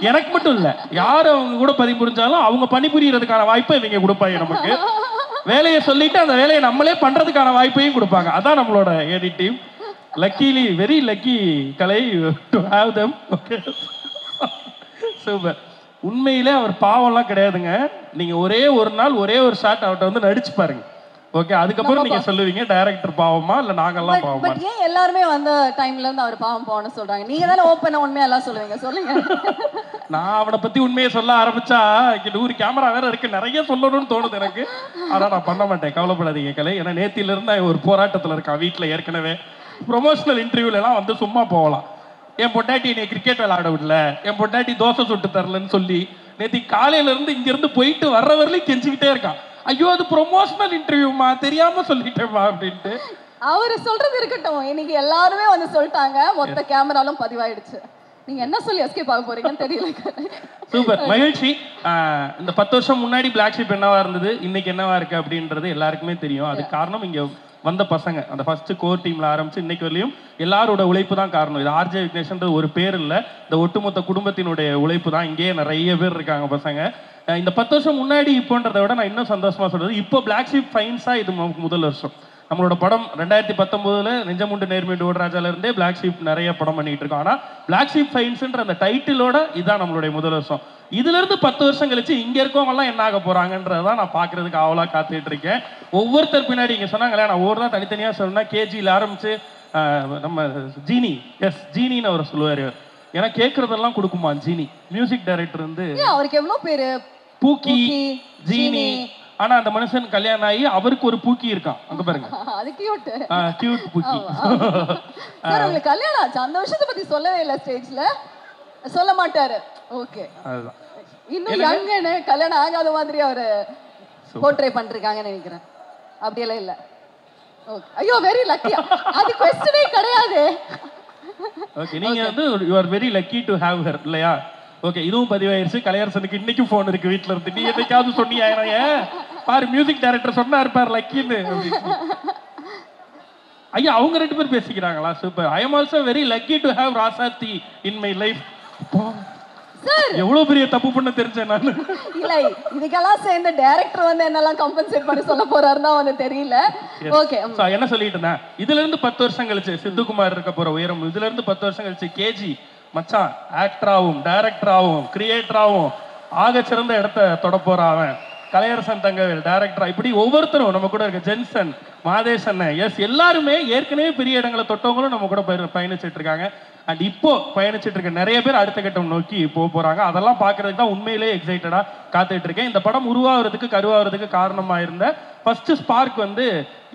Speaker 4: எனக்கு மட்டும் இல்ல, யாரு அவங்க கூட பணிபுரிஞ்சாலும் அவங்க பணிபுரியறதுக்கான வாய்ப்பை இவங்க கொடுப்பாங்க. நமக்கு வேலையை சொல்லிட்டு அந்த வேலையை நம்மளே பண்றதுக்கான வாய்ப்பையும் கொடுப்பாங்க. அதான் நம்மளோட AD team. Luckily, very lucky Kalai to have them. Okay, super. உண்மையிலே அவர் பாவம்லாம் கிடையாதுங்க. நீங்க ஒரே ஒரு நாள் ஒரே ஒரு ஷாட் அவர்கிட்ட வந்து நடிச்சு பாருங்க. ஓகே, அதுக்கப்புறம் நீங்க சொல்லுவீங்க டைரக்டர் பாவமா இல்ல நாங்கெல்லாம் பாவமா.
Speaker 1: பட் ஏன் எல்லாருமே வந்து டைம்ல இருந்து அவர் பாவம் போன்னு சொல்றாங்க? நீங்க தானே ஓப்பனா உண்மையா எல்லாம் சொல்லுவீங்க, சொல்லுங்க.
Speaker 4: நான் அவனை பத்தி உண்மையை சொல்ல ஆரம்பிச்சா இங்க 100 கேமரா வேற இருக்கு, நிறைய சொல்லணும்னு தோணுது எனக்கு. ஆனா நான் பண்ண மாட்டேன், கவலைப்படாதீங்க கலை. ஏன்னா நேத்தில இருந்து ஒரு போராட்டத்துல இருக்கான் வீட்டுல. ஏற்கனவே ப்ரொமோஷனல் இன்டர்வியூல எல்லாம் வந்து சும்மா போகலாம். என் பொண்டாட்டி என்னை கிரிக்கெட் விளையாட விடல, என் பொண்டாட்டி தோசை சுட்டு தரலன்னு சொல்லி நேத்தி காலையில இருந்து இங்க இருந்து போயிட்டு வர்ற வரலையும் கெஞ்சிக்கிட்டே இருக்கான். ஐயோ, அது ப்ரொமோஷனல் இன்டர்வியூமா, தெரியாம சொல்லிட்டேமா அப்படின்ட்டு.
Speaker 1: அவரு சொல்றது இருக்கட்டும், இன்னைக்கு எல்லாருமே வந்து சொல்லிட்டாங்க, மொத்த கேமராலும் பதிவாயிடுச்சு. நீங்க என்ன சொல்லி எஸ்கேப் ஆக போறீங்கன்னு தெரியல.
Speaker 4: சூப்பர், மகிழ்ச்சி. இந்த 10 வருஷம் முன்னாடி பிளாக் ஷீப் என்னவா இருந்தது, இன்னைக்கு என்னவா இருக்கு அப்படின்றது எல்லாருக்குமே தெரியும். அது காரணம் இங்க வந்த பசங்க அந்த ஃபர்ஸ்ட் கோர் டீம்ல ஆரம்பிச்சு இன்னைக்கு வரலையும் எல்லாரோட உழைப்பு தான் காரணம். இது ஆர்ஜே விக்னேஷ்ன்றது ஒரு பேர் இல்லை, இந்த ஒட்டுமொத்த குடும்பத்தினுடைய உழைப்பு தான். இங்கேயே நிறைய பேர் இருக்காங்க பசங்க. இந்த 10 வருஷம் முன்னாடி இப்போன்றதை விட நான் இன்னும் சந்தோஷமா சொல்றது, இப்போ பிளாக் ஷீப் ஃபைன்ஸா இது முதல் வருஷம். நம்மளோட படம் 2019 நெஞ்சமுண்டு நேர்மையுண்டு ஓடராஜால இருந்தே பிளாக் ஷீப் நிறைய படம் பண்ணிட்டு இருக்கோம். ஆனா பிளாக் ஷீப் ஃபைன்ஸ்ன்ற அந்த டைட்டிலோட இதுதான் நம்மளுடைய முதல் வருஷம். இதுல இருந்து 10 வருஷம் கழிச்சு இங்க இருக்கவங்க எல்லாம் என்ன ஆக போறாங்கன்றதான் நான் பாக்குறதுக்கு ஆவலா காத்துட்டு இருக்கேன். ஒவ்வொருத்தர் பின்னாடி இங்க சொன்னாங்களே, நான் ஒவ்வொரு தான் தனித்தனியா சொன்னா கேஜியில் ஆரம்பிச்சு நம்ம ஜீனி, ஜீனின்னு அவர் சொல்லுவாரு. ஏன்னா கேட்கறதெல்லாம் கொடுக்குமா ஜீனி. மியூசிக் டைரக்டர் வந்து
Speaker 1: அவருக்கு எவ்வளவு பேரு,
Speaker 4: பூக்கி, ஜீனி. ஆனா அந்த மனுஷன் கல்யாணம் ஆகி அவருக்கு ஒரு பூக்கி இருக்கான் அங்க பாருங்க. அது கியூட் கியூட் பூக்கி.
Speaker 1: சார் உங்களுக்கு கல்யாணம் ஆச்சு, அந்த விஷயத்தை பத்தி சொல்லவே இல்ல ஸ்டேஜ்ல, சொல்ல மாட்டாரு. ஓகே, அதுதான் இன்னும் யங்னு கல்யாணம் ஆகாத மாதிரி அவரு போர்ட்ரே பண்ணிருக்காங்கன்னு நினைக்கிறேன். அப்படியெல்லாம் இல்ல. ஓகே, ஐயோ வெரி லக்கி, அது क्वेश्चनே கிடையாது.
Speaker 4: ஓகே, நீங்க வந்து you are very lucky to have her இல்லையா? ஓகே, இதுவும் பதிவாயிருச்சு. கலையரசனுக்கு இன்னைக்கும் போன் இருக்கு வீட்டுல இருந்து. நீ என்னைக்காவது சொன்னியா பாரு மியூசிக் டைரக்டர் சொன்னா இருப்பார் லக்கின்னு. ஐயா அவங்க 2 பேர் பேசிக்கிறாங்களா? Super. I am also very lucky to have Rasathi in my life. எவ்வளவு பெரிய தப்பு பண்ண தெரிஞ்சேன் நான். இல்ல
Speaker 1: இதுக்கெல்லாம் சேர்ந்து டைரக்டர் வந்து என்னெல்லாம் காம்பன்சேட் பண்ணி சொல்ல போறாருன்னா வந்து தெரியல. ஓகே,
Speaker 4: என்ன சொல்லிட்டு இருந்தேன், இதுல இருந்து 10 வருஷம் கழிச்சு சித்துக்குமார் இருக்க போற உயரம், இதுல இருந்து 10 வருஷம் கழிச்சு கேஜி மச்சான் ஆக்டராகவும் டைரக்டராகவும் கிரியேட்டராகவும் ஆக சிறந்த இடத்த தொட போறான் அவன். கலையரசன் தங்கவேல் டைரக்டரா, இப்படி ஒவ்வொருத்தரும் நம்ம கூட இருக்க ஜென்சன், மாதேஷ், எல்லாருமே ஏற்கனவே பெரிய இடங்களை தொட்டவங்களும் நம்ம கூட பயணிச்சுட்டு இருக்காங்க. அண்ட் இப்போ பயணிச்சுட்டு இருக்க நிறைய பேர் அடுத்த கட்டம் நோக்கி போறாங்க. அதெல்லாம் பாக்குறதுக்கு தான் உண்மையிலேயே எக்ஸைட்டடா காத்துட்டு இருக்கேன். இந்த படம் உருவாகிறதுக்கு கருவாகிறதுக்கு காரணமா இருந்த ஃபர்ஸ்ட் ஸ்பார்க் வந்து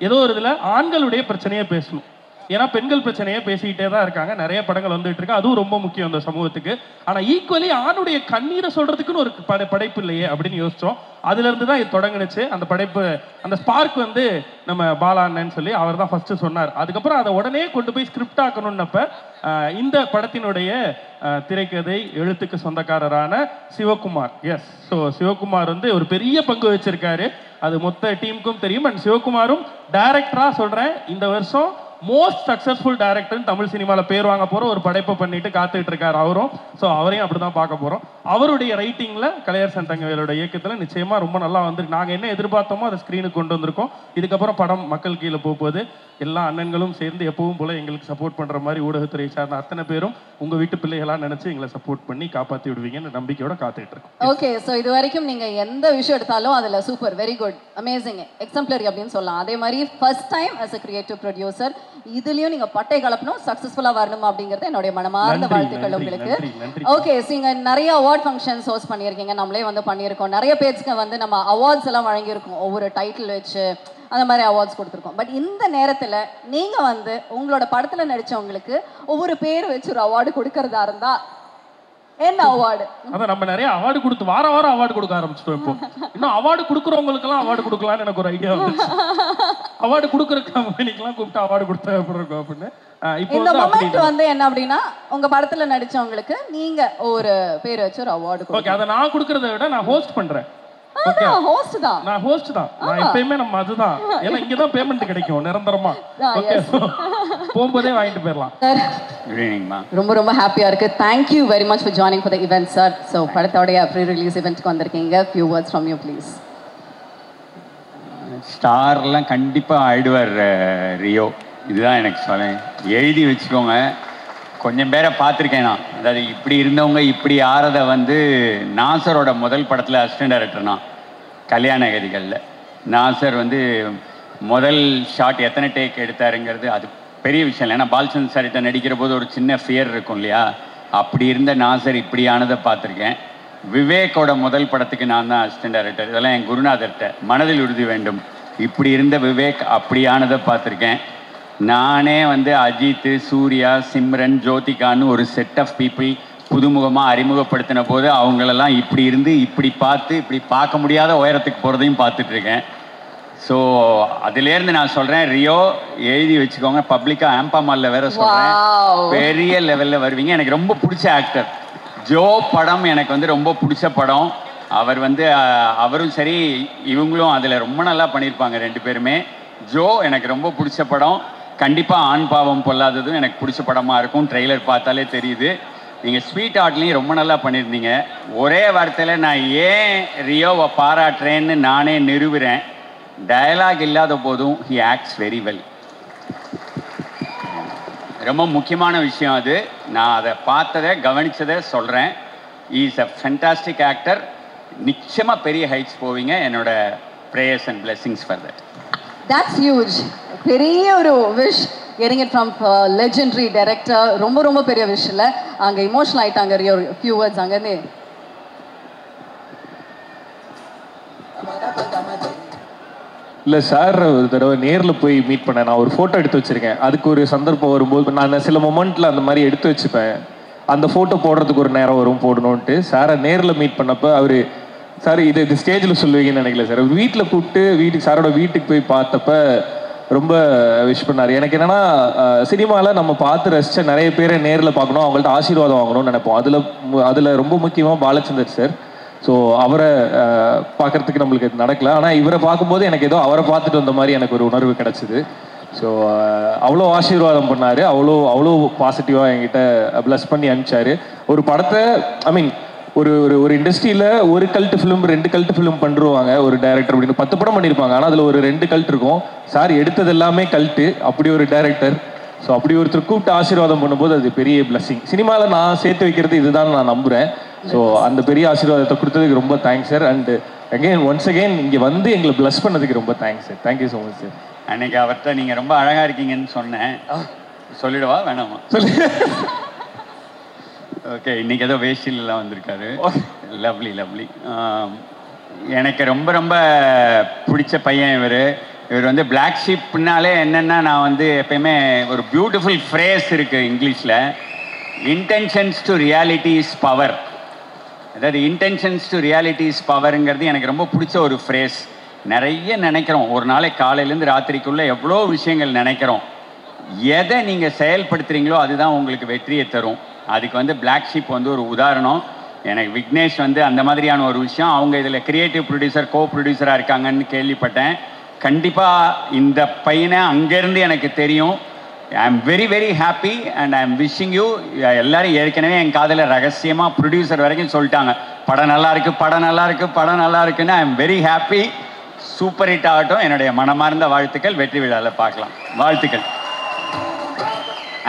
Speaker 4: ஏதோ ஒரு இதுல ஆண்களுடைய பிரச்சனையே பேசணும். ஏன்னா பெண்கள் பிரச்சனையே பேசிக்கிட்டே தான் இருக்காங்க, நிறைய படங்கள் வந்துட்டு இருக்கு, அதுவும் ரொம்ப முக்கியம் அந்த சமூகத்துக்கு. ஆனா ஈக்குவலி ஆணுடைய கண்ணீரை சொல்றதுக்குன்னு ஒரு படைப்பு இல்லையே அப்படின்னு யோசிச்சோம். அதுல இருந்து தான் இது தொடங்குனுச்சு. அந்த படைப்பு, அந்த ஸ்பார்க் வந்து நம்ம பாலா அண்ணன்னு சொல்லி அவர் தான் ஃபர்ஸ்ட் சொன்னார். அதுக்கப்புறம் அதை உடனே கொண்டு போய் ஸ்கிரிப்ட் ஆக்கணும்னப்ப இந்த படத்தினுடைய திரைக்கதை எழுத்துக்கு சொந்தக்காரரான சிவகுமார், ஸோ சிவகுமார் வந்து ஒரு பெரிய பங்கு வச்சிருக்காரு. அது மொத்த டீமுக்கும் தெரியும். அண்ட் சிவகுமாரும் டைரக்டரா சொல்றேன், இந்த வருஷம் மோஸ்ட் சக்சஸ்ஃபுல் டைரக்டர் தமிழ் சினிமாவில் பேர் வாங்க போற ஒரு படைப்பை பண்ணிட்டு காத்துட்டு இருக்காரு அவரும். ஸோ அவரையும் அப்படிதான் பார்க்க போறோம். அவருடைய ரைட்டிங்ல கலையரசன் தங்கவேலோட இயக்கத்துல நிச்சயமா ரொம்ப நல்லா வந்திருக்கு. நாங்க என்ன எதிர்பார்த்தோமோ அதை ஸ்கிரீனுக்கு கொண்டு வந்திருக்கோம். இதுக்கப்புறம் படம் மக்கள் கீழே போகுது. எல்லா அண்ணன்களும் சேர்ந்து எப்பவும் போல எங்களுக்கு சப்போர்ட் பண்ற மாதிரி ஊடகத்துறை சார்ந்த அத்தனை பேரும் உங்க வீட்டு பிள்ளைகளா நினைச்சு எங்களை சப்போர்ட் பண்ணி காப்பாற்றி விடுவீங்கன்னு நம்பிக்கையோட காத்துட்டு இருக்கோம்.
Speaker 1: ஓகே, ஸோ இது வரைக்கும் நீங்க எந்த விஷயம் எடுத்தாலும் அதுல super, very good, amazing, exemplary அப்படின்னு சொல்லலாம். அதே மாதிரி first time as a creative producer இதுலயும் நீங்க பட்டை கலப்பணும், சக்சஸ்ஃபுல்லா வரணும் அப்படிங்கறது என்னுடைய மனமார்ந்த வாழ்த்துக்கள் உங்களுக்கு. ஓகே, நீங்க நிறைய அவார்ட் ஃபங்க்ஷன்ஸ் ஹோஸ்ட் பண்ணியிருக்கீங்க, நம்மளே வந்து பண்ணியிருக்கோம். நிறைய பேருக்கு வந்து நம்ம அவார்ட்ஸ் எல்லாம் வழங்கியிருக்கோம், ஒவ்வொரு டைட்டில் வச்சு அந்த மாதிரி அவார்ட்ஸ் கொடுத்துருக்கோம். பட் இந்த நேரத்தில் நீங்கள் வந்து உங்களோட படத்தில் நடித்தவங்களுக்கு ஒவ்வொரு பேர் வச்சு ஒரு அவார்டு கொடுக்கறதா இருந்தா என்ன அவார்டு?
Speaker 4: அதான் நம்ம நிறைய அவார்டு கொடுத்து வாரம் அவார்டு கொடுக்க ஆரம்பிச்சிட்டோம். இப்போ இன்னும் அவார்டு கொடுக்குறவங்களுக்கெல்லாம் அவார்டு கொடுக்கலாம்னு எனக்கு ஒரு ஐடியா வந்துச்சு. அவார்டு கொடுக்குற கம்பெனிக்கெல்லாம் கூப்பிட்டு அவார்டு கொடுத்தா எப்படி இருக்கும் அப்படின்னு.
Speaker 1: இந்த மொமெண்ட் வந்து என்ன அப்படின்னா உங்க படத்துல நடிச்சவங்களுக்கு நீங்க ஒரு பேர் வச்சு ஒரு அவார்டு.
Speaker 4: ஓகே, அதை நான் கொடுக்கறத விட நான் ஹோஸ்ட் பண்றேன்.
Speaker 1: நான் ஹோஸ்ட் தான்.
Speaker 4: நான் எப்பயுமே நம்ம அதுதான். ஏன்னா இங்க தான் பேமெண்ட் கிடைக்கும் நிரந்தரமா. ஓகே, போகும்போதே வாங்கிட்டு போயிடலாம்.
Speaker 1: ரொம்ப ரொம்ப ஹாப்பியா இருக்கு. Thank you very much for joining for the event, sir. So படத்தோட ப்ரீ ரிலீஸ் இவென்ட்க்கு வந்திருக்கீங்க. Few words from you please.
Speaker 5: ஸ்டார்லாம் கண்டிப்பா ஆயிடுவார் ரியோ, இதுதான் எனக்கு சொல்ல. எழுதி வச்சுக்கோங்க. கொஞ்சம் பேரை பார்த்துருக்கேன் நான். அதாவது இப்படி இருந்தவங்க இப்படி ஆறதை வந்து நாசரோட முதல் படத்தில் அசிஸ்டன்ட் டைரக்டர்னா கல்யாண கதிகளில் நாசர் வந்து முதல் ஷாட் எத்தனை டேக் எடுத்தாருங்கிறது அது பெரிய விஷயம் இல்லை. ஏன்னா பால்சந்த் சார்கிட்ட நடிக்கிற போது ஒரு சின்ன ஃபியர் இருக்கும் இல்லையா, அப்படி இருந்த நாசர் இப்படியானதை பார்த்துருக்கேன். விவேக்கோட முதல் படத்துக்கு நான் தான் அசிஸ்டன்ட் டைரக்டர். இதெல்லாம் என் குருநாதர்கிட்ட மனதில் உறுதி வேண்டும். இப்படி இருந்த விவேக் அப்படியானதை பார்த்துருக்கேன். நானே வந்து அஜித், சூர்யா, சிம்ரன், ஜோதிகான்னு ஒரு செட் ஆஃப் பீப்புள் புதுமுகமாக அறிமுகப்படுத்தின போது அவங்களெல்லாம் இப்படி இருந்து இப்படி பார்த்து இப்படி பார்க்க முடியாத உயரத்துக்கு போகிறதையும் பார்த்துட்ருக்கேன். ஸோ அதுலேருந்து நான் சொல்கிறேன், ரியோ எழுதி வச்சுக்கோங்க. பப்ளிக்காக ஆம்பா மாலில் வேற சொல்கிறேன், பெரிய லெவலில் வருவீங்க. எனக்கு ரொம்ப பிடிச்ச ஆக்டர் ஜோ. படம் எனக்கு வந்து ரொம்ப பிடிச்ச படம். அவர் வந்து அவரும் சரி இவங்களும் அதில் ரொம்ப நல்லா பண்ணியிருப்பாங்க ரெண்டு பேருமே. ஜோ எனக்கு ரொம்ப பிடிச்ச படம். கண்டிப்பாக ஆண் பாவம் பொல்லாததும் எனக்கு பிடிச்ச படமாக இருக்கும். ட்ரெய்லர் பார்த்தாலே தெரியுது. நீங்கள் ஸ்வீட் ஆர்ட்லேயும் ரொம்ப நல்லா பண்ணியிருந்தீங்க. ஒரே வார்த்தையில் நான் ஏன் ரியோவை பாராட்டுறேன்னு நானே நிறுவுறேன். டயலாக் இல்லாத போதும் ஹி ஆக்ட்ஸ் வெரி வெல். ரொம்ப முக்கியமான விஷயம் அது. நான் அதை பார்த்ததை கவனித்ததை சொல்கிறேன். Is a fantastic actor. நிச்சயமாக பெரிய ஹைட்ஸ் போவீங்க. என்னோட prayers and blessings for that.
Speaker 1: That's huge. பெரிய ஒரு wish getting it from legendary director. ரொம்ப ரொம்ப பெரிய விஷ் இல்லை. அங்கே இமோஷனல் ஆயிட்டாங்க. few words அங்கேருந்து.
Speaker 6: இல்லை சார், ஒரு தடவை நேரில் போய் மீட் பண்ணேன். நான் ஒரு ஃபோட்டோ எடுத்து வச்சுருக்கேன். அதுக்கு ஒரு சந்தர்ப்பம் வரும்போது நான் சில மொமெண்ட்டில் அந்த மாதிரி எடுத்து வச்சுப்பேன். அந்த ஃபோட்டோ போடுறதுக்கு ஒரு நேரம் வரும் போடணுன்ட்டு. சாரை நேரில் மீட் பண்ணப்போ அவர் சார் இது ஸ்டேஜில் சொல்லுவீங்கன்னு நினைக்கல சார். வீட்டில் கூப்பிட்டு சாரோட வீட்டுக்கு போய் பார்த்தப்ப ரொம்ப விஷ் பண்ணார். எனக்கு என்னென்னா சினிமாவில் நம்ம பார்த்து ரசித்த நிறைய பேரை நேரில் பார்க்கணும், அவங்கள்ட்ட ஆசீர்வாதம் வாங்கணும்னு நினைப்போம். அதில் ரொம்ப முக்கியமாக பாலச்சந்தர் சார். ஸோ அவரை பார்க்குறதுக்கு நம்மளுக்கு நடக்கல. ஆனால் இவரை பார்க்கும்போது எனக்கு ஏதோ அவரை பார்த்துட்டு வந்த மாதிரி எனக்கு ஒரு உணர்வு கிடச்சிது. ஸோ அவ்வளோ ஆசீர்வாதம் பண்ணார். அவ்வளோ பாசிட்டிவாக என்கிட்ட ப்ளஸ் பண்ணி அனுப்பிச்சார். ஒரு படத்தை ஒரு ஒரு இண்டஸ்ட்ரியில் ஒரு கல்ட்டு ஃபிலிம் 2 கல்ட்டு ஃபிலிம் பண்ணுருவாங்க ஒரு டைரக்டர் அப்படின்னு 10 படம் பண்ணியிருப்பாங்க. ஆனால் அதில் ஒரு 2 கல்ட் இருக்கும். சார் எடுத்தது எல்லாமே கல்ட்டு. அப்படி ஒரு டைரக்டர். ஸோ அப்படி ஒருத்தர் கூப்பிட்டு ஆசீர்வாதம் பண்ணும்போது அது பெரிய பிளஸிங். சினிமாவில் நான் சேர்த்து வைக்கிறது இதுதான் நான் நம்புகிறேன். ஸோ அந்த பெரிய ஆசீர்வாதத்தை கொடுத்ததுக்கு ரொம்ப thanks sir. And once again இங்கே வந்து எங்களை பிளஸ் பண்ணதுக்கு ரொம்ப thanks sir. Thank you so much sir.
Speaker 5: அன்னைக்கு அவர்கிட்ட நீங்கள் ரொம்ப அழகாக இருக்கீங்கன்னு சொன்னேன். சொல்லிடுவா வேணாமா? சொல்லி ஓகே. இன்றைக்கி ஏதோ வேஷ்டிலெலாம் வந்திருக்காரு. Lovely lovely. எனக்கு ரொம்ப ரொம்ப பிடிச்ச பையன் இவர் வந்து பிளாக் ஷீப்னாலே என்னென்னா நான் வந்து எப்பயுமே ஒரு பியூட்டிஃபுல் ஃப்ரேஸ் இருக்குது இங்கிலீஷில், intentions to reality is power. அதாவது இன்டென்ஷன்ஸ் டு ரியாலிட்டி இஸ் பவருங்கிறது எனக்கு ரொம்ப பிடிச்ச ஒரு ஃப்ரேஸ். நிறைய நினைக்கிறோம். ஒரு நாளைக்கு காலையிலேருந்து ராத்திரிக்குள்ளே எவ்வளோ விஷயங்கள் நினைக்கிறோம். எதை நீங்கள் செயல்படுத்துகிறீங்களோ அதுதான் உங்களுக்கு வெற்றியை தரும். அதுக்கு வந்து பிளாக் ஷீப் வந்து ஒரு உதாரணம். எனக்கு விக்னேஷ் வந்து அந்த மாதிரியான ஒரு விஷயம். அவங்க இதில் கிரியேட்டிவ் ப்ரொடியூசர் கோ ப்ரொடியூசராக இருக்காங்கன்னு கேள்விப்பட்டேன். கண்டிப்பாக இந்த பையனை அங்கேருந்து எனக்கு தெரியும். ஐ am very very happy and I am wishing you. எல்லோரும் ஏற்கனவே என் காதில் ரகசியமாக ப்ரொடியூசர் வரைக்கும் சொல்லிட்டாங்க, படம் நல்லா இருக்கு, படம் நல்லா இருக்கு, படம் நல்லா இருக்குன்னு. ஐ am very happy. Super hit ஆகட்டும். என்னுடைய மனமார்ந்த வாழ்த்துக்கள். வெற்றி விழாவில் பார்க்கலாம். வாழ்த்துக்கள்.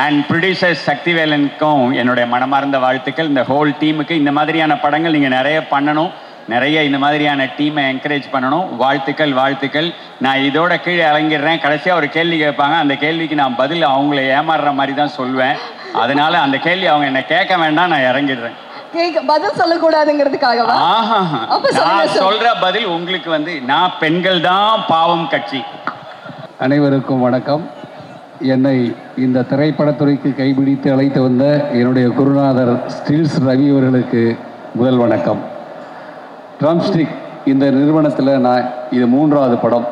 Speaker 5: அண்ட் ப்ரொடியூசர் சக்திவேலனுக்கும் என்னுடைய மனமார்ந்த வாழ்த்துக்கள். இந்த ஹோல் டீமுக்கு இந்த மாதிரியான படங்கள் நீங்கள் நிறைய பண்ணணும், நிறைய இந்த மாதிரியான டீமை என்கரேஜ் பண்ணணும். வாழ்த்துக்கள் வாழ்த்துக்கள். நான் இதோட கீழே இறங்கிடுறேன். கடைசியாக ஒரு கேள்வி கேட்பாங்க. அந்த கேள்விக்கு நான் பதில் அவங்கள ஏமாறுற மாதிரி தான் சொல்வேன். அதனால அந்த கேள்வி அவங்க என்ன கேட்க வேண்டாம், நான் இறங்கிடுறேன்.
Speaker 1: பதில் சொல்லக்கூடாதுங்கிறதுக்காக
Speaker 5: நான் சொல்ற பதில் உங்களுக்கு வந்து நான் பெண்கள் தான் பாவம் கட்சி.
Speaker 7: அனைவருக்கும் வணக்கம். என்னை இந்த திரைப்படத்துறைக்கு கைபிடித்து அழைத்து வந்த என்னுடைய குருநாதர் ஸ்டில்ஸ் ரவி அவர்களுக்கு முதல் வணக்கம். ட்ரம்ஸ்டிக் இந்த நிறுவனத்தில் நான் இது 3வது படம்.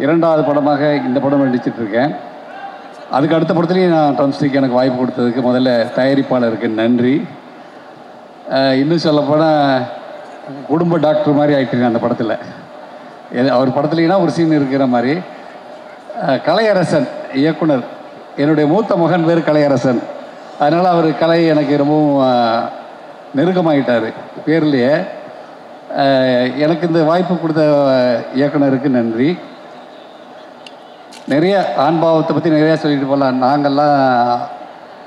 Speaker 7: 2வது படமாக இந்த படம் நடிச்சிட்ருக்கேன். அதுக்கு அடுத்த படத்துலேயும் நான் ட்ரம்ஸ்டிக் எனக்கு வாய்ப்பு கொடுத்ததுக்கு முதல்ல தயாரிப்பாளருக்கு நன்றி. இன்னும் சொல்லப்போனால் குடும்ப டாக்டர் மாதிரி ஆகிட்டுருக்கேன் அந்த படத்தில். அவர் படத்துலேனா ஒரு சீன் இருக்கிற மாதிரி. கலையரசன் இயக்குனர், என்னுடைய மூத்த மகன் பேர் கலையரசன். அதனால் அவர் கலை எனக்கு ரொம்பவும் நெருக்கமாகிட்டார் பேர்லேயே. எனக்கு இந்த வாய்ப்பு கொடுத்த இயக்குனருக்கு நன்றி. நிறைய ஆண்பாவத்தை பற்றி நிறையா சொல்லிட்டு போகலாம். நாங்கள்லாம்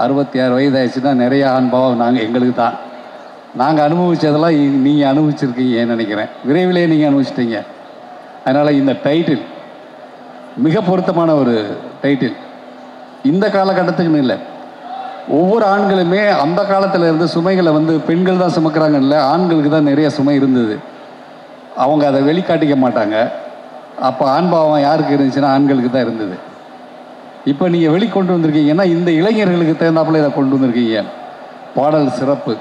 Speaker 7: 66 வயது ஆயிடுச்சுன்னா நிறைய ஆண்பாவம் எங்களுக்கு தான். நாங்கள் அனுபவித்ததெல்லாம் நீங்கள் அனுபவிச்சிருக்கீங்கன்னு நினைக்கிறேன். விரைவிலே நீங்கள் அனுபவிச்சிட்டீங்க. அதனால் இந்த டைட்டில் மிக பொருத்தமான ஒரு டைட்டில். இந்த காலகட்டத்துக்குன்னு இல்லை, ஒவ்வொரு ஆண்களுமே அந்த காலத்தில் இருந்து சுமைகளை வந்து பெண்கள் தான் சுமக்கிறாங்க இல்லை, ஆண்களுக்கு தான் நிறைய சுமை இருந்தது. அவங்க அதை வெளிக்காட்டிக்க மாட்டாங்க. அப்போ ஆண்பாவம் யாருக்கு இருந்துச்சுன்னா ஆண்களுக்கு தான் இருந்தது. இப்போ நீங்கள் வெளிக்கொண்டு வந்திருக்கீங்கன்னா இந்த இளைஞர்களுக்கு தகுந்தாப்பில் இதை கொண்டு வந்திருக்கீங்க. பாடல் சிறப்பு.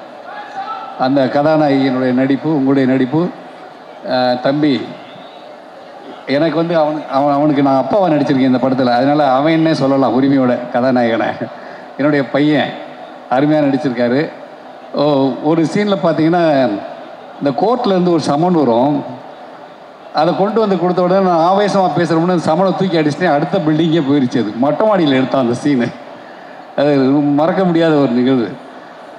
Speaker 7: அந்த கதாநாயகியினுடைய நடிப்பு, உங்களுடைய நடிப்பு. தம்பி எனக்கு வந்து அவனுக்கு நான் அப்பாவை நடிச்சிருக்கேன் இந்த படத்தில். அதனால் அவன் என்ன சொல்லலாம் உரிமையோட கதாநாயகனை. என்னுடைய பையன் அருமையாக நடிச்சிருக்காரு. ஒரு சீனில் பார்த்தீங்கன்னா இந்த கோர்ட்லேருந்து ஒரு சமன் வரும். அதை கொண்டு வந்து கொடுத்த உடனே நான் ஆவேசமாக பேசுகிறோம்னு சமணை தூக்கி அடிச்சுட்டேன். அடுத்த பில்டிங்கே போயிடுச்சு. அது மொட்டை மாடியில் எடுத்தான் அந்த சீனு. அது மறக்க முடியாத ஒரு நிகழ்வு.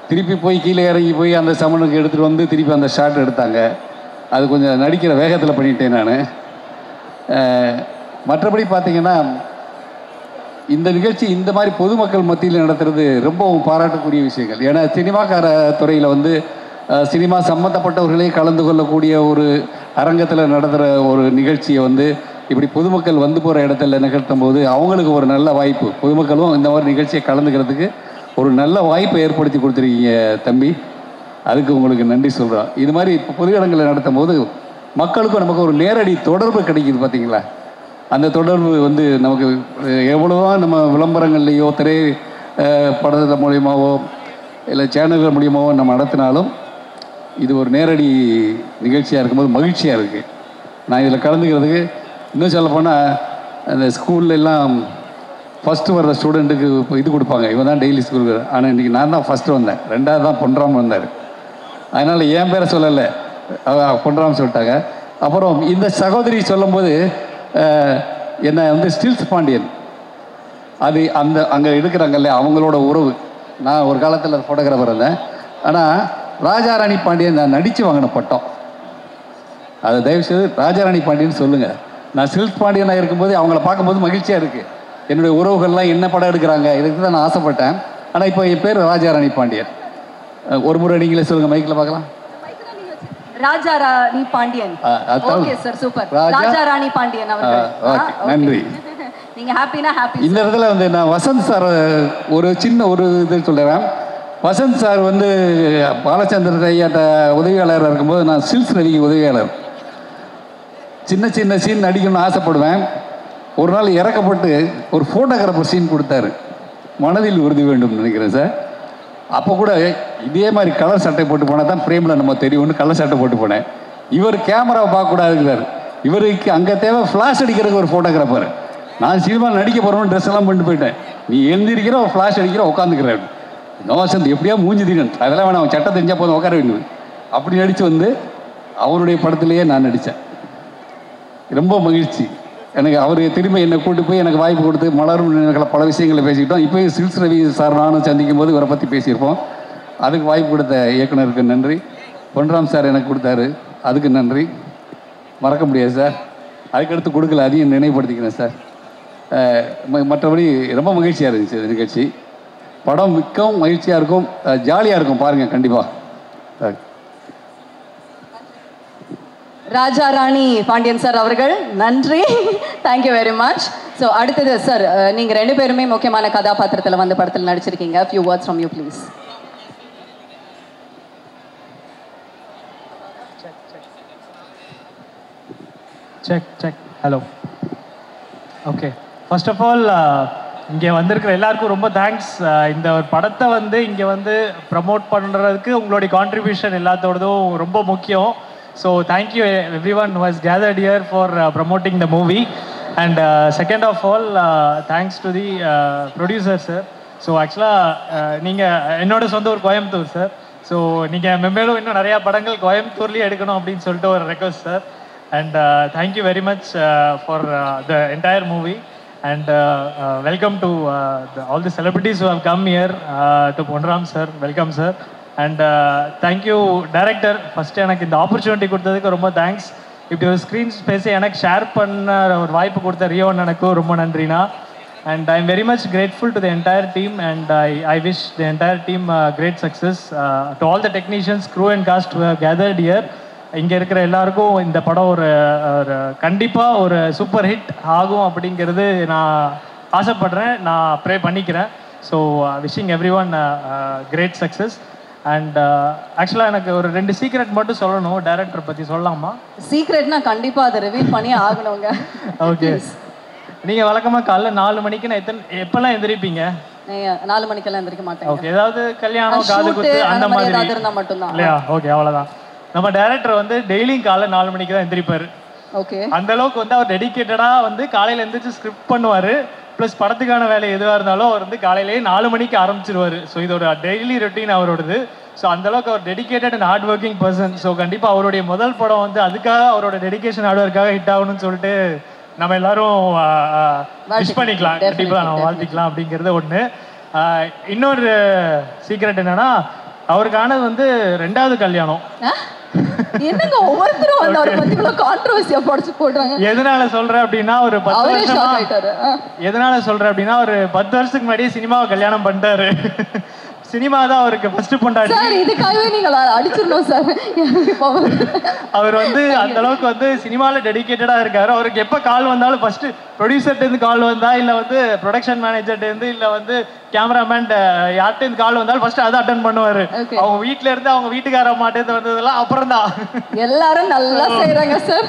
Speaker 7: திருப்பி போய் கீழே இறங்கி போய் அந்த சமனுக்கு எடுத்துகிட்டு வந்து திருப்பி அந்த ஷாட் எடுத்தாங்க. அது கொஞ்சம் நடிக்கிற வேகத்தில் பண்ணிட்டேன் நான். மற்றபடி பார்த்திங்கன்னா இந்த நிகழ்ச்சி இந்த மாதிரி பொதுமக்கள் மத்தியில் நடத்துறது ரொம்பவும் பாராட்டக்கூடிய விஷயங்கள். ஏன்னா சினிமாக்கார துறையில் வந்து சினிமா சம்மந்தப்பட்டவர்களே கலந்து கொள்ளக்கூடிய ஒரு அரங்கத்தில் நடத்துகிற ஒரு நிகழ்ச்சியை வந்து இப்படி பொதுமக்கள் வந்து போகிற இடத்துல நிகழ்த்தும் போது அவங்களுக்கு ஒரு நல்ல வாய்ப்பு. பொதுமக்களும் இந்த மாதிரி நிகழ்ச்சியை கலந்துக்கிறதுக்கு ஒரு நல்ல வாய்ப்பை ஏற்படுத்தி கொடுத்துருக்கீங்க தம்பி. அதுக்கு உங்களுக்கு நன்றி சொல்கிறோம். இது மாதிரி இப்போ பொது இடங்களில் நடத்தும் போது மக்களுக்கும் நமக்கு ஒரு நேரடி தொடர்பு கிடைக்கிது பார்த்தீங்களா? அந்த தொடர்பு வந்து நமக்கு எவ்வளோவா நம்ம விளம்பரங்கள்லேயோ படத்தில் மூலியமாவோ இல்லை சேனல்கள் மூலியமாவோ நம்ம நடத்தினாலும் இது ஒரு நேரடி நிகழ்ச்சியாக இருக்கும்போது மகிழ்ச்சியாக இருக்குது. நான் இதில் கலந்துக்கிறதுக்கு இன்னும் சொல்லப்போனால் அந்த ஸ்கூல்லெல்லாம் ஃபஸ்ட்டு வர்ற ஸ்டூடெண்ட்டுக்கு இது கொடுப்பாங்க. இவன் தான் டெய்லி ஸ்கூலுக்கு. ஆனால் இன்றைக்கி நான் தான் ஃபஸ்ட்டு வந்தேன். 2வது தான் பொன்ராம் வந்தார். அதனால் என் பேரை சொல்லலை, பொன்ராம் சொல்லிட்டாங்க. அப்புறம் இந்த சகோதரி சொல்லும்போது என்னை வந்து ஸ்டில்ஸ் பாண்டியன் அது அந்த அங்கே எடுக்கிறாங்கல்ல அவங்களோட உறவு. நான் ஒரு காலத்தில் ஃபோட்டோகிராஃபர் இருந்தேன். ஆனால் ராஜாராணி பாண்டியன் நான் நடித்து வாங்கின பட்டம். அதை தயவுசெய்து ராஜாராணி பாண்டியன் சொல்லுங்கள். நான் ஸ்டில்ஸ் பாண்டியனாக இருக்கும்போது அவங்கள பார்க்கும்போது மகிழ்ச்சியாக இருக்குது. என்னுடைய உறவுகள்லாம் என்ன படம் எடுக்கிறாங்க இதுக்கு தான் நான் ஆசைப்பட்டேன். ஆனால் இப்போ என் பேர் ராஜாராணி பாண்டியன். ஒரு முறை நீங்களே சொல்லுங்கள் மைக்கில் பார்க்கலாம்.
Speaker 1: Rajarani Pandian. Okay sir, super. Rajarani Pandian அவர்கள்.
Speaker 7: நன்றி.
Speaker 1: நீங்க ஹாப்பினா ஹாப்பி.
Speaker 7: இந்த இடத்துல வந்து நான் வசந்த் சார் ஒரு சின்ன ஒரு இது சொல்கிறேன். வசந்த் சார் வந்து பாலச்சந்திரன் ஐயாட்ட உதவியாளராக இருக்கும்போது நான் சில்ஸ் ரவிக்கு உதவியாளர். சின்ன சின்ன சீன் நடிக்கணும்னு ஆசைப்படுவேன். ஒரு நாள் இறக்கப்பட்டு ஒரு ஃபோட்டோகிராஃபர் சீன் கொடுத்தாரு. மனதில் உறுதி வேண்டும் நினைக்கிறேன் சார். அப்போ கூட இதே மாதிரி கலர் சட்டை போட்டு போனால் தான் ஃப்ரேமில் நம்ம தெரியும்னு கலர் சட்டை போட்டு போனேன். இவர் கேமராவை பார்க்கக்கூடாதுங்கிறார். இவருக்கு அங்கே தேவை ஃப்ளாஷ் அடிக்கிறதுக்கு ஒரு ஃபோட்டோகிராஃபர். நான் சினிமாவில் நடிக்க போகிறோம்னு ட்ரெஸ் எல்லாம் பண்ணிட்டு போயிட்டேன். நீ எழுந்திருக்கிற ஒரு ஃப்ளாஷ் அடிக்கிற உட்காந்துக்கிறேன். நோசந்த் எப்படியா மூஞ்சி தீரன் அதெல்லாம் வேணாம், அவன் சட்டை தெரிஞ்சால் போதும் உட்கார வேண்டும். அப்படி நடித்து வந்து அவருடைய படத்துலேயே நான் நடித்தேன். ரொம்ப மகிழ்ச்சி எனக்கு. அவர் திரும்ப என்னை கூட்டு போய் எனக்கு வாய்ப்பு கொடுத்து மலரும் எனக்கு பல விஷயங்களை பேசிக்கிட்டோம். இப்போ சில்ஸ் ரவி சார் நானும் சந்திக்கும் போது இவரை பற்றி பேசியிருப்போம். அதுக்கு வாய்ப்பு கொடுத்த இயக்குனருக்கு நன்றி. பொன்ராம் சார் எனக்கு கொடுத்தாரு, அதுக்கு நன்றி. மறக்க முடியாது சார். அதுக்கடுத்து கொடுக்கல, அதையும் நினைவுபடுத்திக்கிறேன் சார். மற்றபடி ரொம்ப மகிழ்ச்சியாக இருந்துச்சு இந்த நிகழ்ச்சி. படம் மிக்கவும் மகிழ்ச்சியாக இருக்கும், ஜாலியாக இருக்கும். பாருங்கள் கண்டிப்பாக.
Speaker 1: ராஜாராணி பாண்டியன் சார் அவர்கள் நன்றி. Thank you very much. ஸோ அடுத்தது சார், நீங்கள் 2 பேருமே முக்கியமான கதாபாத்திரத்தில் வந்து படத்தில் நடிச்சிருக்கீங்க. Few words from you please.
Speaker 8: Check hello. Okay, first of all இங்கே வந்திருக்கிற எல்லாருக்கும் ரொம்ப தேங்க்ஸ். இந்த ஒரு படத்தை வந்து இங்கே வந்து ப்ரமோட் பண்ணுறதுக்கு உங்களுடைய கான்ட்ரிபியூஷன் எல்லாத்தோடதும் ரொம்ப முக்கியம். So thank you everyone who has gathered here for promoting the movie. And second of all thanks to the producer sir. So ஆக்சுவலாக நீங்கள் என்னோட சொந்த ஊர் கோயம்புத்தூர் சார். ஸோ நீங்கள் மெம்மேலும் இன்னும் நிறையா படங்கள் கோயம்புத்தூர்லேயே எடுக்கணும் அப்படின்னு சொல்லிட்டு ஒரு request sir. And thank you very much for the entire movie. And welcome to all the celebrities who have come here. To Ponram sir, welcome sir. And thank you director. First எனக்கு இந்த ஆப்பர்ச்சுனிட்டி கொடுத்ததுக்கு ரொம்ப தேங்க்ஸ். இப்படி ஒரு ஸ்க்ரீன் ஸ்பேஸை எனக்கு ஷேர் பண்ண ஒரு வாய்ப்பு கொடுத்த ரியோ எனக்கு ரொம்ப நன்றிண்ணா. And I am very much grateful to the entire team, and I wish the entire team great success. To all the technicians, crew and cast who have gathered here. இங்கே இருக்கிற எல்லாருக்கும் இந்த படம் ஒரு கண்டிப்பாக ஒரு சூப்பர் ஹிட் ஆகும் அப்படிங்கிறது நான் ஆசைப்படுறேன், நான் ப்ரே பண்ணிக்கிறேன். So wishing everyone great success. And ஆக்சுவலாக எனக்கு ஒரு 2 சீக்ரெட் மட்டும் சொல்லணும். டைரக்டர் பற்றி சொல்லலாமா?
Speaker 1: சீக்ரெட்னா கண்டிப்பாக அதை ரிவீல் பண்ணி ஆகணுங்க.
Speaker 8: ஓகே, நீங்கள் வழக்கமாக காலைல 4 மணிக்கு நான் எப்போல்லாம் எந்திரிப்பீங்க?
Speaker 1: 4 மணிக்கெல்லாம் எந்திரிக்க மாட்டேன்.
Speaker 8: ஓகே, ஏதாவது கல்யாணம் காது குத்து அந்த மாதிரி
Speaker 1: இருந்தால் மட்டும்தான்
Speaker 8: இல்லையா? ஓகே, அவ்வளோதான். நம்ம டைரக்டர் வந்து டெய்லியும் காலைல 4 மணிக்கு தான் எந்திரிப்பார்.
Speaker 1: ஓகே,
Speaker 8: அந்த அளவுக்கு வந்து அவர் டெடிக்கேட்டடாக வந்து காலையில் எந்திரிச்சு ஸ்கிரிப்ட் பண்ணுவார். ப்ளஸ் படத்துக்கான வேலை எதுவாக இருந்தாலும் அவர் வந்து காலையிலேயே 4 மணிக்கு ஆரம்பிச்சிருவார். ஸோ இதோட டெய்லி ரொட்டீன் அவரோடது. ஸோ அந்தளவுக்கு அவர் dedicated and hard working person. So கண்டிப்பாக அவருடைய முதல் படம் வந்து அதுக்காக அவரோட டெடிகேஷன் ஹார்ட் ஒர்க்காக ஹிட் ஆகணும்னு சொல்லிட்டு நம்ம எல்லாரும் விஷ் பண்ணிக்கலாம், கண்டிப்பாக நம்ம வாழ்த்திக்கலாம் அப்படிங்கிறது ஒன்று. இன்னொரு சீக்ரெட் என்னன்னா, அவருக்கானது வந்து 2வது கல்யாணம்.
Speaker 1: என்னங்க ஒவ்வொருத்தரும் வந்து அவரை பத்தி இவ்வளவு கான்ட்ரோவர்சியா படிச்சு போடுறாங்க.
Speaker 8: எதனால சொல்றேன் அப்படின்னா, ஒரு 10 வருஷமா எதனால சொல்றேன் அப்படின்னா, ஒரு 10 வருஷத்துக்கு முன்னாடியே சினிமாவை கல்யாணம் பண்ணிட்டாரு. சினிமா தான் அவருக்கு ஃபர்ஸ்ட் பொண்டாட்டி.
Speaker 1: சார் இதுக்காகவே நீங்க அடிச்சிரணும் சார்.
Speaker 8: அவர் வந்து அந்த அளவுக்கு வந்து சினிமால டெடிகேட்டடா இருக்காரு. அவருக்கு எப்ப கால் வந்தாலும் ஃபர்ஸ்ட் ப்ரொடியூசர்ட்ட இருந்து கால் வந்தா, இல்ல வந்து ப்ரொடக்ஷன் மேனேஜர்ட்ட இருந்து, இல்ல வந்து கேமராமேன் யார்கிட்ட இருந்து கால் வந்தாலும் ஃபர்ஸ்ட் அதை அட்டென்ட் பண்ணுவாரு. அவங்க வீட்ல இருந்து அவங்க வீட்டுக்கார மாட்டேந்து வந்ததெல்லாம் அப்புறம் தான். எல்லாரும் நல்லா செய்யறாங்க சார்.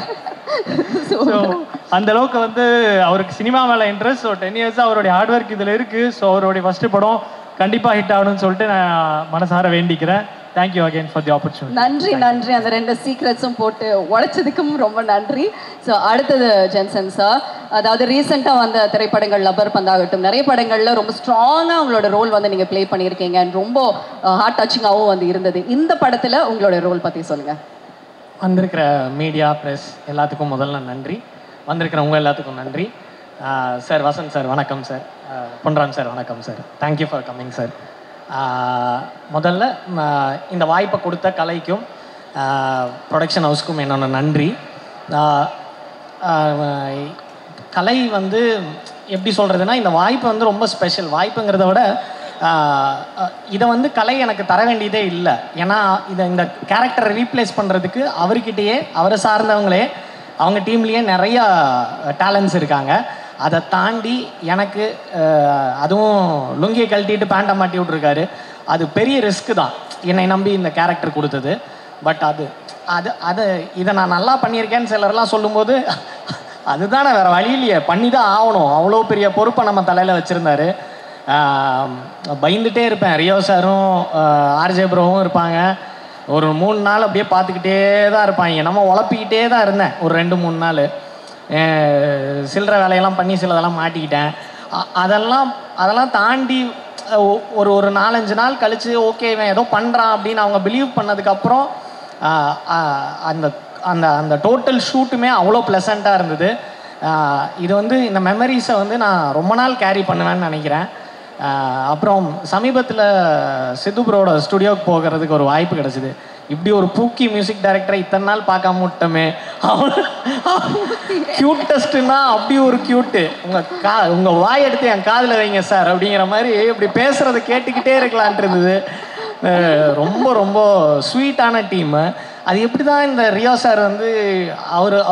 Speaker 8: அந்த அளவுக்கு வந்து அவருக்கு சினிமா மேல இன்ட்ரெஸ்ட். ஸோ 10 இயர்ஸா அவருடைய ஹார்ட் ஒர்க் இதுல இருக்கு. ஸோ அவருடைய ஃபர்ஸ்ட் படம் கண்டிப்பா ஹிட் ஆகணும்னு சொல்லிட்டு நான் மனசார வேண்டிக்கிறேன். Thank you again for the opportunity.
Speaker 1: நன்றி நன்றி. அந்த 2 சீக்ரெட்ஸும் போட்டு உடைச்சதுக்கும் ரொம்ப நன்றி. ஸோ அடுத்தது ஜென்சன் சார், அதாவது ரீசெண்டாக வந்த திரைப்படங்கள் லப்பர் பந்தாகட்டும், நிறைய படங்களில் ரொம்ப ஸ்ட்ராங்காக உங்களோட ரோல் வந்து நீங்கள் ப்ளே பண்ணியிருக்கீங்க. ரொம்ப ஹார்ட் டச்சிங்காகவும் வந்து இருந்தது. இந்த படத்தில் உங்களோட ரோல் பற்றி சொல்லுங்கள்.
Speaker 9: வந்திருக்கிற மீடியா ப்ரெஸ் எல்லாத்துக்கும் முதல்ல நன்றி. வந்திருக்கிறவங்க எல்லாத்துக்கும் நன்றி. சார் வசந்த் சார் வணக்கம் சார். பொன்ராம் சார் வணக்கம் sir. Thank you for coming sir. முதல்ல இந்த வாய்ப்பை கொடுத்த கலைக்கும் ப்ரொடக்ஷன் ஹவுஸ்க்கும் என்னோட நன்றி. கலை வந்து எப்படி சொல்கிறதுனா, இந்த வாய்ப்பு வந்து ரொம்ப ஸ்பெஷல். வாய்ப்புங்கிறத விட இதை வந்து கலை எனக்கு தர வேண்டியதே இல்லை. ஏன்னா இந்த கேரக்டரை ரீப்ளேஸ் பண்ணுறதுக்கு அவர்கிட்டயே அவரை சார்ந்தவங்களே அவங்க டீம்லேயே நிறையா டேலண்ட்ஸ் இருக்காங்க. அதை தாண்டி எனக்கு அதுவும் லுங்கியை கழட்டிட்டு பேண்டை மாட்டி விட்ருக்காரு. அது பெரிய ரிஸ்க்கு தான் என்னை நம்பி இந்த கேரக்டர் கொடுத்தது. பட் இதை நான் நல்லா பண்ணியிருக்கேன்னு சிலர்லாம் சொல்லும்போது அதுதானே வேறு வழி இல்லையே, பண்ணி தான் ஆகணும். அவ்வளோ பெரிய பொறுப்பை நம்ம தலையில் வச்சுருந்தாரு. பயந்துகிட்டே இருப்பேன். ரியோ சாரும் ஆர்ஜே ப்ரோவும் இருப்பாங்க. ஒரு 3 நாள் அப்படியே பார்த்துக்கிட்டே தான் இருப்பாங்க. நம்ம உழப்பிக்கிட்டே தான் இருந்தேன் ஒரு 2-3 நாள். சில்லற வேலையெல்லாம் பண்ணி சிலதெல்லாம் மாட்டிக்கிட்டேன். அதெல்லாம் தாண்டி ஒரு 4-5 நாள் கழித்து ஓகே இவன் ஏதோ பண்ணுறான் அப்படின்னு அவங்க பிலீவ் பண்ணதுக்கப்புறம் அந்த அந்த அந்த டோட்டல் ஷூட்டுமே அவ்வளோ ப்ளசண்ட்டாக இருந்தது. இது வந்து இந்த மெமரிஸை வந்து நான் ரொம்ப நாள் கேரி பண்ணுவேன்னு நினைக்கிறேன். அப்புறம் சமீபத்தில் சித்து ப்ரோட ஸ்டுடியோவுக்கு போகிறதுக்கு ஒரு வாய்ப்பு கிடச்சிது. இப்படி ஒரு பூக்கி மியூசிக் டைரக்டரை இத்தனை நாள் பார்க்காம விட்டோமே. க்யூட்டஸ்ட்டுன்னா அப்படி ஒரு க்யூட்டு. உங்கள் வாய் எடுத்து என் காதில் வைங்க சார் அப்படிங்கிற மாதிரி இப்படி பேசுகிறத கேட்டுக்கிட்டே இருக்கலான்ட்டு இருந்தது. ரொம்ப ரொம்ப ஸ்வீட்டான டீமு. அது எப்படி தான் இந்த ரியோ சார் வந்து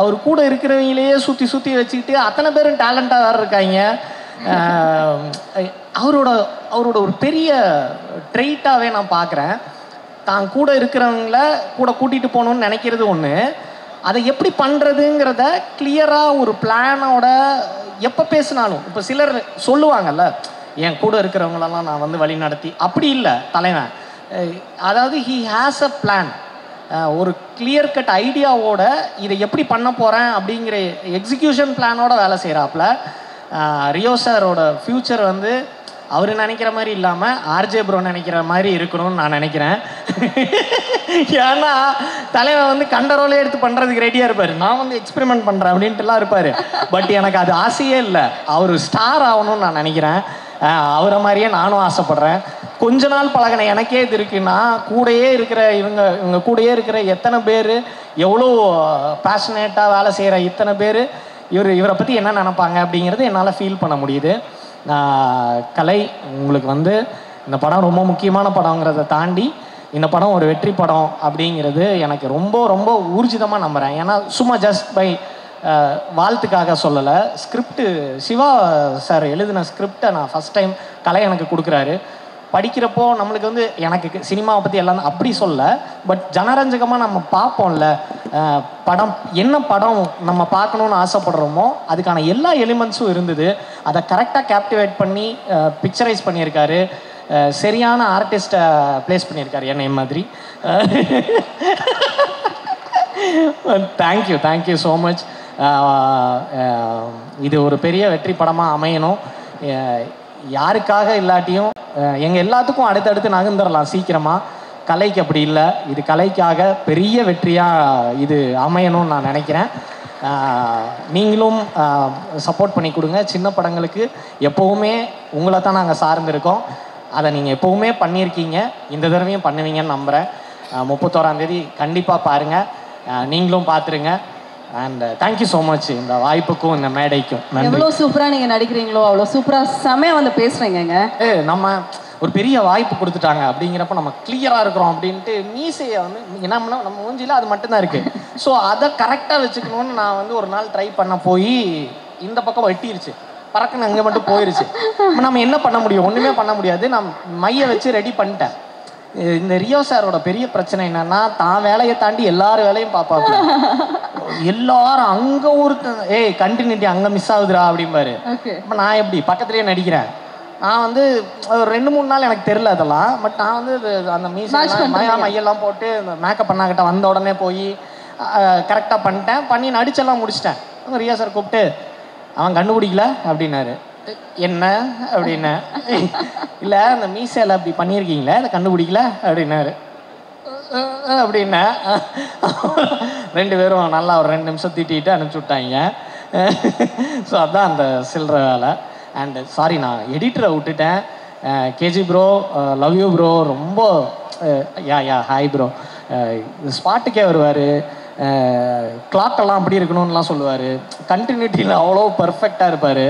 Speaker 9: அவர் கூட இருக்கிறவங்களையே சுற்றி வச்சுக்கிட்டு அத்தனை பேரும் டேலண்ட்டாக வேறு இருக்காங்க. அவரோட ஒரு பெரிய ட்ரெயிட்டாகவே நான் பார்க்குறேன். தான் கூட இருக்கிறவங்கள கூட கூட்டிகிட்டு போகணுன்னு நினைக்கிறது ஒன்று, அதை எப்படி பண்ணுறதுங்கிறத கிளியராக ஒரு பிளானோட எப்போ பேசினாலும். இப்போ சிலர் சொல்லுவாங்கல்ல, என் கூட இருக்கிறவங்களெல்லாம் நான் வந்து வழி நடத்தி, அப்படி இல்லை தலைவன். அதாவது ஹீ ஹேஸ் அ பிளான், ஒரு கிளியர் கட் ஐடியாவோட இதை எப்படி பண்ண போகிறேன் அப்படிங்கிற எக்ஸிக்யூஷன் பிளானோட வேலை செய்கிறாப்புல. ரியோ சாரோட ஃப்யூச்சர் வந்து அவர் நினைக்கிற மாதிரி இல்லாமல் ஆர்ஜே ப்ரோ நினைக்கிற மாதிரி இருக்கணும்னு நான் நினைக்கிறேன். ஏன்னா தலைவன் வந்து கண்டரோலே எடுத்து பண்ணுறதுக்கு ரெடியாக இருப்பார். நான் வந்து எக்ஸ்பெரிமெண்ட் பண்ணுறேன் அப்படின்ட்டுலாம் இருப்பார். பட் எனக்கு அது ஆசையே இல்லை. அவர் ஸ்டார் ஆகணும்னு நான் நினைக்கிறேன். அவரை மாதிரியே நானும் ஆசைப்பட்றேன். கொஞ்ச நாள் பழகின எனக்கே இது இருக்குன்னா, கூடையே இருக்கிற இவங்க கூடையே இருக்கிற எத்தனை பேர், எவ்வளோ பேஷனேட்டாக வேலை செய்கிற இத்தனை பேர் இவரை பற்றி என்ன நினைப்பாங்க அப்படிங்கிறது என்னால் ஃபீல் பண்ண முடியுது. கலை, உங்களுக்கு வந்து இந்த படம் ரொம்ப முக்கியமான படங்கிறத தாண்டி இந்த படம் ஒரு வெற்றி படம் அப்படிங்கிறது எனக்கு ரொம்ப ரொம்ப ஊர்ஜிதமாக நம்புகிறேன். ஏன்னா சும்மா ஜஸ்ட் பை வாழ்த்துக்காக சொல்லலை. ஸ்கிரிப்டு சிவா சார் எழுதின ஸ்கிரிப்டை நான் ஃபஸ்ட் டைம் கலை எனக்கு கொடுக்குறாரு. படிக்கிறப்போ நம்மளுக்கு வந்து எனக்கு சினிமாவை பற்றி எல்லாம் அப்படி சொல்ல, பட் ஜனரஞ்சகமாக நம்ம பார்ப்போம்ல படம், என்ன படம் நம்ம பார்க்கணுன்னு ஆசைப்படுறோமோ அதுக்கான எல்லா எலிமெண்ட்ஸும் இருந்தது. அதை கரெக்டாக கேப்டிவேட் பண்ணி பிக்சரைஸ் பண்ணியிருக்காரு. சரியான ஆர்டிஸ்ட்டை ப்ளேஸ் பண்ணியிருக்காரு என்னை மாதிரி. Thank you so much. இது ஒரு பெரிய வெற்றி படமாக அமையணும். யாருக்காக இல்லாட்டியும் எங்கள் எல்லாத்துக்கும் அடுத்தடுத்து நகர்ந்துடலாம் சீக்கிரமாக. கலைக்கு அப்படி இல்லை. இது கலைக்காக பெரிய வெற்றியாக இது அமையணும்னு நான் நினைக்கிறேன். நீங்களும் சப்போர்ட் பண்ணி கொடுங்க. சின்ன படங்களுக்கு எப்போவுமே உங்களை தான் நாங்கள் சார்ந்திருக்கோம். அதை நீங்கள் எப்போவுமே பண்ணியிருக்கீங்க, இந்த தடவையும் பண்ணுவீங்கன்னு நம்புகிறேன். 31ஆம் தேதி கண்டிப்பாக பாருங்கள், நீங்களும் பார்த்துருங்க. அண்ட் தேங்க்யூ ஸோ மச் இந்த வாய்ப்புக்கும் இந்த மேடைக்கும்.
Speaker 1: எவ்வளோ சூப்பராக நீங்கள் நடிக்கிறீங்களோ அவ்வளோ சூப்பராக செமையாக வந்து பேசுகிறீங்க.
Speaker 9: நம்ம ஒரு பெரிய வாய்ப்பு கொடுத்துட்டாங்க அப்படிங்கிறப்ப நம்ம கிளியராக இருக்கிறோம் அப்படின்ட்டு மீசையை வந்து என்ன பண்ணால் நம்ம மூஞ்சியில் அது மட்டும்தான் இருக்குது. ஸோ அதை கரெக்டாக வச்சுக்கணும்னு நான் வந்து ஒரு நாள் ட்ரை பண்ண போய் இந்த பக்கம் வெட்டிருச்சு, பறக்குன்னு அங்கே மட்டும் போயிருச்சு. நம்ம என்ன பண்ண முடியும்? ஒன்றுமே பண்ண முடியாது. நான் மையை வச்சு ரெடி பண்ணிட்டேன். இந்த ரியோ சாரோட பெரிய பிரச்சனை என்னன்னா, தான் வேலையை தாண்டி எல்லாரும் வேலையும் பார்ப்பாங்க. எல்லாரும் அங்கே ஒருத்தன் கண்டினியூட்டி அங்கே மிஸ் ஆகுதுரா அப்படிம்பாரு. இப்போ நான் எப்படி பக்கத்துலேயே நடிக்கிறேன். நான் வந்து ஒரு 2-3 நாள் எனக்கு தெரியல அதெல்லாம். பட் நான் வந்து அந்த மையெல்லாம் போட்டு மேக்கப் பண்ணாக்கிட்ட வந்த உடனே போய் கரெக்டாக பண்ணிட்டேன். பண்ணி நடிச்செல்லாம் முடிச்சிட்டேன். ரியா சார் கூப்பிட்டு அவன் கண்டுபிடிக்கல அப்படின்னாரு. என்ன அப்படின்னா, இல்லை அந்த மீசையில் அப்படி பண்ணியிருக்கீங்களே அதை கண்டுபிடிக்கல அப்படின்னாரு. அப்படின்னா 2 பேரும் நல்லா ஒரு 2 நிமிஷம் திட்டிட்டு அனுப்பிச்சி விட்டாங்க. ஸோ அதுதான் அந்த சில்லற வேலை. அண்ட் சாரி, நான் எடிட்டரை விட்டுட்டேன். KG bro, love you bro. ரொம்ப ஹாய் ப்ரோ. ஸ்பாட்டுக்கே வருவார். கிளாக்கெல்லாம் அப்படி இருக்கணும்லாம் சொல்லுவார். கண்டினியூட்டியில் அவ்வளோ பர்ஃபெக்டாக இருப்பார்.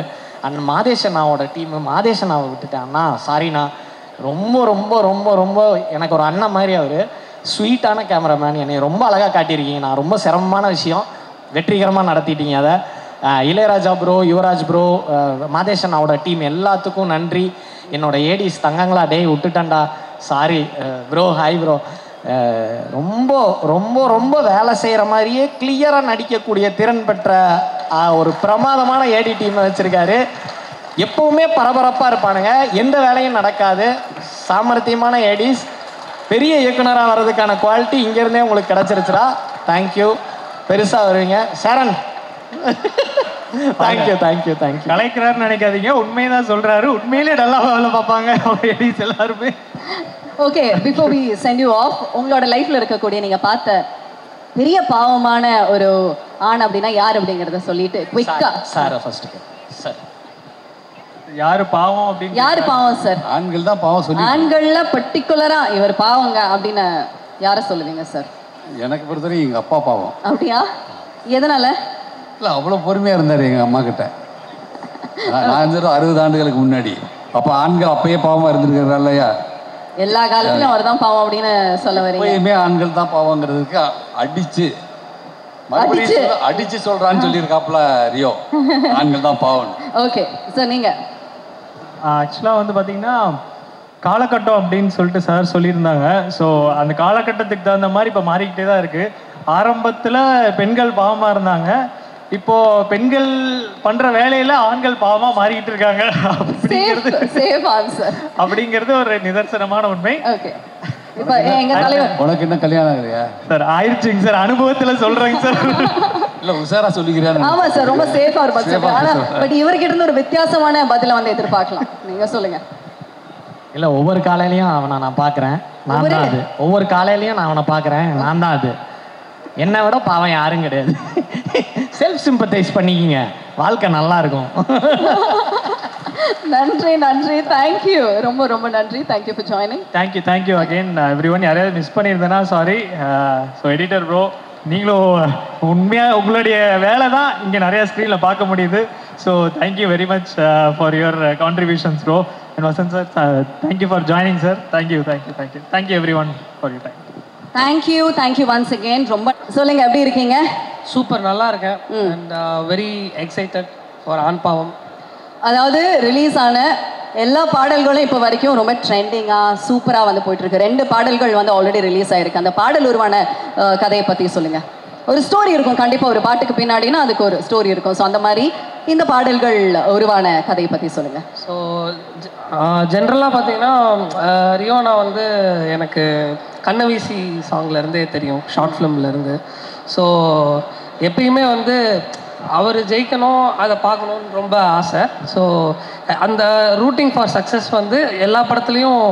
Speaker 9: அண்ட் மாதேஷனாவோட டீமு, மாதேஷனாவை விட்டுட்டேன். அண்ணா சாரிண்ணா, ரொம்ப ரொம்ப ரொம்ப ரொம்ப எனக்கு ஒரு அண்ணன் மாதிரி அவர். ஸ்வீட்டான கேமராமேன், என்னை ரொம்ப அழகாக காட்டியிருக்கீங்க. நான் ரொம்ப சிரமமான விஷயம் வெற்றிகரமாக நடத்திட்டீங்க. அதை இளையராஜா ப்ரோ, யுவராஜ் ப்ரோ, மாதேஷனாவோட டீம் எல்லாத்துக்கும் நன்றி. என்னோட ஏடிஸ் தங்கங்களா, டேய் விட்டுட்டேன்டா, சாரி ப்ரோ. Hi bro. ரொம்ப ரொம்ப ரொம்ப வேலை செய்கிற மாதிரியே கிளியராக நடிக்கக்கூடிய திறன் பெற்ற ஒரு பிரமாதமான ஏடி டீமை வச்சுருக்காரு. எப்பவுமே பரபரப்பாக இருப்பானுங்க, எந்த வேலையும் நடக்காது. சாமர்த்தியமான ஏடிஸ். பெரிய இயக்குனராக வர்றதுக்கான குவாலிட்டி இங்கேருந்தே உங்களுக்கு கிடச்சிருச்சுடா. தேங்க்யூ, பெருசாக வருவீங்க. Charan, thank you thank you thank you.
Speaker 8: கலைக்கிறாருன்னு நினைக்காதீங்க, உண்மைதான் சொல்கிறாரு. உண்மையிலே நல்லா வேலை பார்ப்பாங்க ஏடிஸ் எல்லாருமே.
Speaker 1: Okay, before we send you off, உங்களோட லைஃப்ல இருக்கக்கூடிய நீங்க பார்த்த பெரிய பாவமான ஒரு ஆண் அப்படின்னா யார் அப்படிங்கறத சொல்லிட்டு குயிக்கா.
Speaker 9: சார் ஃபர்ஸ்ட் சார்,
Speaker 8: யாரு பாவம் அப்படின்னு?
Speaker 1: யாரு பாவம் சார்?
Speaker 7: ஆண்கள் தான் பாவம் சொல்லி.
Speaker 1: ஆண்கள்ல பர்டிகுலரா இவர் பாவங்க அப்படின்னு யார சொல்லுவீங்க சார்?
Speaker 7: எனக்கு பொறுத்தவரை எங்க அப்பா பாவம்.
Speaker 1: அப்படியா? எதனால?
Speaker 7: இல்லை, அவ்வளோ பொறுமையாக இருந்தார் எங்கள் அம்மா கிட்ட. நான் 60 ஆண்டுகளுக்கு முன்னாடி. அப்போ ஆண்கள் அப்பயே பாவமாக இருந்திருக்கிறார் இல்லையா?
Speaker 1: எல்லா காலத்திலும் அவர் தான் பாவம் அப்படின்னு சொல்ல வரீங்க?
Speaker 7: எப்பயுமே ஆண்கள் தான் பாவங்கிறதுக்கு அடிச்சு சொல்றான்னு சொல்லியிருக்காப்புல ரியோ. ஆண்கள் தான் பாவம்.
Speaker 1: ஓகே சார், நீங்க
Speaker 8: ஆக்சுவலாக வந்து பார்த்தீங்கன்னா காலகட்டம் அப்படின்னு சொல்லிட்டு சார் சொல்லியிருந்தாங்க. ஸோ அந்த காலகட்டத்துக்கு தகுந்த மாதிரி இப்போ மாறிக்கிட்டே தான் இருக்குது. ஆரம்பத்தில் பெண்கள் பாவமாக இருந்தாங்க, இப்போ பெண்கள் பண்ற வேலையில ஆண்கள் பாவமா மாறிக்கிட்டு இருக்காங்க அப்படிங்கிறது ஒரு நிதர்சனமான உண்மை.
Speaker 7: உனக்கு என்ன கல்யாணம் ஆகலையா
Speaker 8: சார்? ஆயிடுச்சுங்க சார், அனுபவத்துல சொல்றேங்க சார்.
Speaker 7: இல்ல உஷாரா சொல்லிக்கிறேன்.
Speaker 1: ஆமா சார், ரொம்ப சேஃபா இருப்பாங்க. பட் இவர்கிட்ட இருந்து ஒரு வித்தியாசமான பதில வந்து எதிர்பார்க்கலாம். நீங்க சொல்லுங்க.
Speaker 9: இல்ல, ஒவ்வொரு காலையிலயும் அவனை நான் பாக்குறேன், நான் தான் அது. ஒவ்வொரு காலையிலயும் நான் அவனை பாக்குறேன், நான் தான் அது. என்னை விட பாவம் யாரும் கிடையாது. செல்ஃப் சிம்பத்தைஸ் பண்ணிக்கிங்க, வாழ்க்கை நல்லா இருக்கும்.
Speaker 1: நன்றி நன்றி, தேங்க்யூ, ரொம்ப ரொம்ப நன்றி. Thank you for joining.
Speaker 8: Thank you again everyone. யாரையாவது மிஸ் பண்ணியிருந்தேன்னா சாரி. ஸோ எடிட்டர் ப்ரோ, நீங்களும் உண்மையாக உங்களுடைய வேலை தான் இங்கே நிறைய ஸ்க்ரீனில் பார்க்க முடியுது. So thank you very much for your contributions bro. And Vasanth sir, thank you for joining sir. Thank you every one for you time.
Speaker 1: Thank you once again. ரொம்ப சொல்லுங்க, எப்படி இருக்கீங்க?
Speaker 10: சூப்பர், நல்லா இருக்கேன். அண்ட் வெரி எக்ஸைட்டட் ஃபார் ஆண் பாவம்.
Speaker 1: அதாவது ரிலீஸ் ஆன எல்லா பாடல்களும் இப்போ வரைக்கும் ரொம்ப ட்ரெண்டிங்காக சூப்பராக வந்து போயிட்டுருக்கு. 2 பாடல்கள் வந்து ஆல்ரெடி ரிலீஸ் ஆகிருக்கு. அந்த பாடல் உருவான கதையை பற்றி சொல்லுங்கள். ஒரு ஸ்டோரி இருக்கும் கண்டிப்பாக, ஒரு பாட்டுக்கு பின்னாடினா அதுக்கு ஒரு ஸ்டோரி இருக்கும். ஸோ அந்த மாதிரி இந்த பாடல்கள் உருவான கதையை பற்றி சொல்லுங்கள்.
Speaker 10: ஸோ ஜென்ரலாக பார்த்தீங்கன்னா ரியோனா வந்து எனக்கு கண்ணவீசி சாங்லேருந்தே தெரியும், ஷார்ட் ஃபிலிம்லேருந்து. ஸோ எப்பயுமே வந்து அவர் ஜெயிக்கணும், அதை பார்க்கணுன்னு ரொம்ப ஆசை. ஸோ அந்த ரூட்டிங் ஃபார் சக்ஸஸ் வந்து எல்லா படத்துலையும்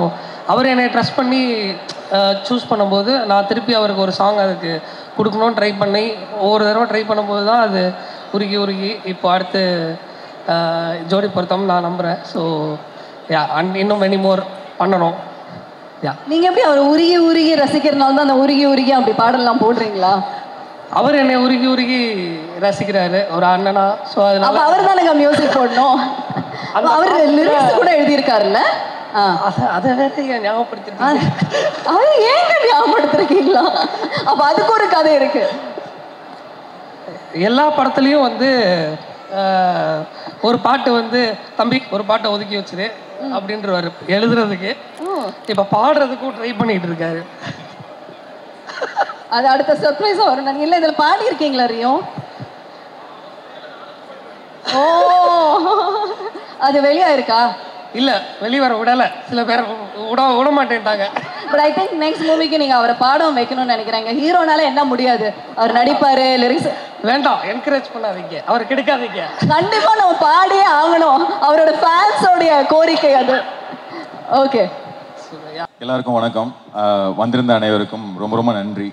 Speaker 10: அவர் என்னை ட்ரஸ்ட் பண்ணி சூஸ் பண்ணும்போது நான் திருப்பி அவருக்கு ஒரு சாங் அதுக்கு கொடுக்கணும்னு ட்ரை பண்ணி ஒவ்வொரு தடவை ட்ரை பண்ணும்போது தான் அது உருகி இப்போ அடுத்து ஜோடி பொருத்தம் நான் நம்புகிறேன். ஸோ இன்னும் மெனி மோர் பண்ணணும்.
Speaker 1: நீங்க எப்படி அவர் உருகி ரசிக்கிறதுனால தான் அந்த உருகி அப்படி பாடலாம் போடுறீங்களா?
Speaker 10: அவர் என்னை உருகி ரசிக்கிறாரு ஒரு அண்ணனா. ஸோ அதனால
Speaker 1: அவர் தானே மியூசிக் போடணும். அவர் லிரிக்ஸ் கூட எழுதியிருக்காருல்ல.
Speaker 10: அதை வேற ஞாபகப்படுத்திருக்கீங்க.
Speaker 1: அது ஏங்க ஞாபகப்படுத்திருக்கீங்களா? அப்ப அதுக்கு ஒரு கதை இருக்கு.
Speaker 10: எல்லா படத்துலையும் வந்து ஒரு பாட்டு வந்து தம்பி ஒரு பாட்டை ஒதுக்கி வச்சிரு அப்படின்றவாரு எழுதுறதுக்கு. இப்ப பாடுறதுக்கும் ட்ரை பண்ணிட்டு இருக்காரு.
Speaker 1: அது அடுத்த சர்ப்ரைஸா வரும். இல்ல இதுல பாடி இருக்கீங்களா ரியோ? ஓ அது வெளியா இருக்கா?
Speaker 10: இல்ல வெளிய வர விடல. சில பேர் விட மாட்டேன்ட்டாங்க.
Speaker 1: பட் ஐ திங்க் நெக்ஸ்ட் மூவிக்கு நீங்க அவரை பாடம் வைக்கணும்னு நினைக்கிறேங்க. ஹீரோனால என்ன முடியாது, அவர் நடிப்பாரு, லிரிக்ஸ்
Speaker 10: வேண்டாம் என்கரேஜ் பண்ணாதீங்க, அவர் கெடுக்காதீங்க.
Speaker 1: கண்டிப்பா நம்ம பாடியே ஆகணும், அவரோட ஃபேன்ஸோடைய கோரிக்கை அது. ஓகே,
Speaker 11: எல்லாருக்கும் வணக்கம். வந்திருந்த அனைவருக்கும் ரொம்ப ரொம்ப நன்றி.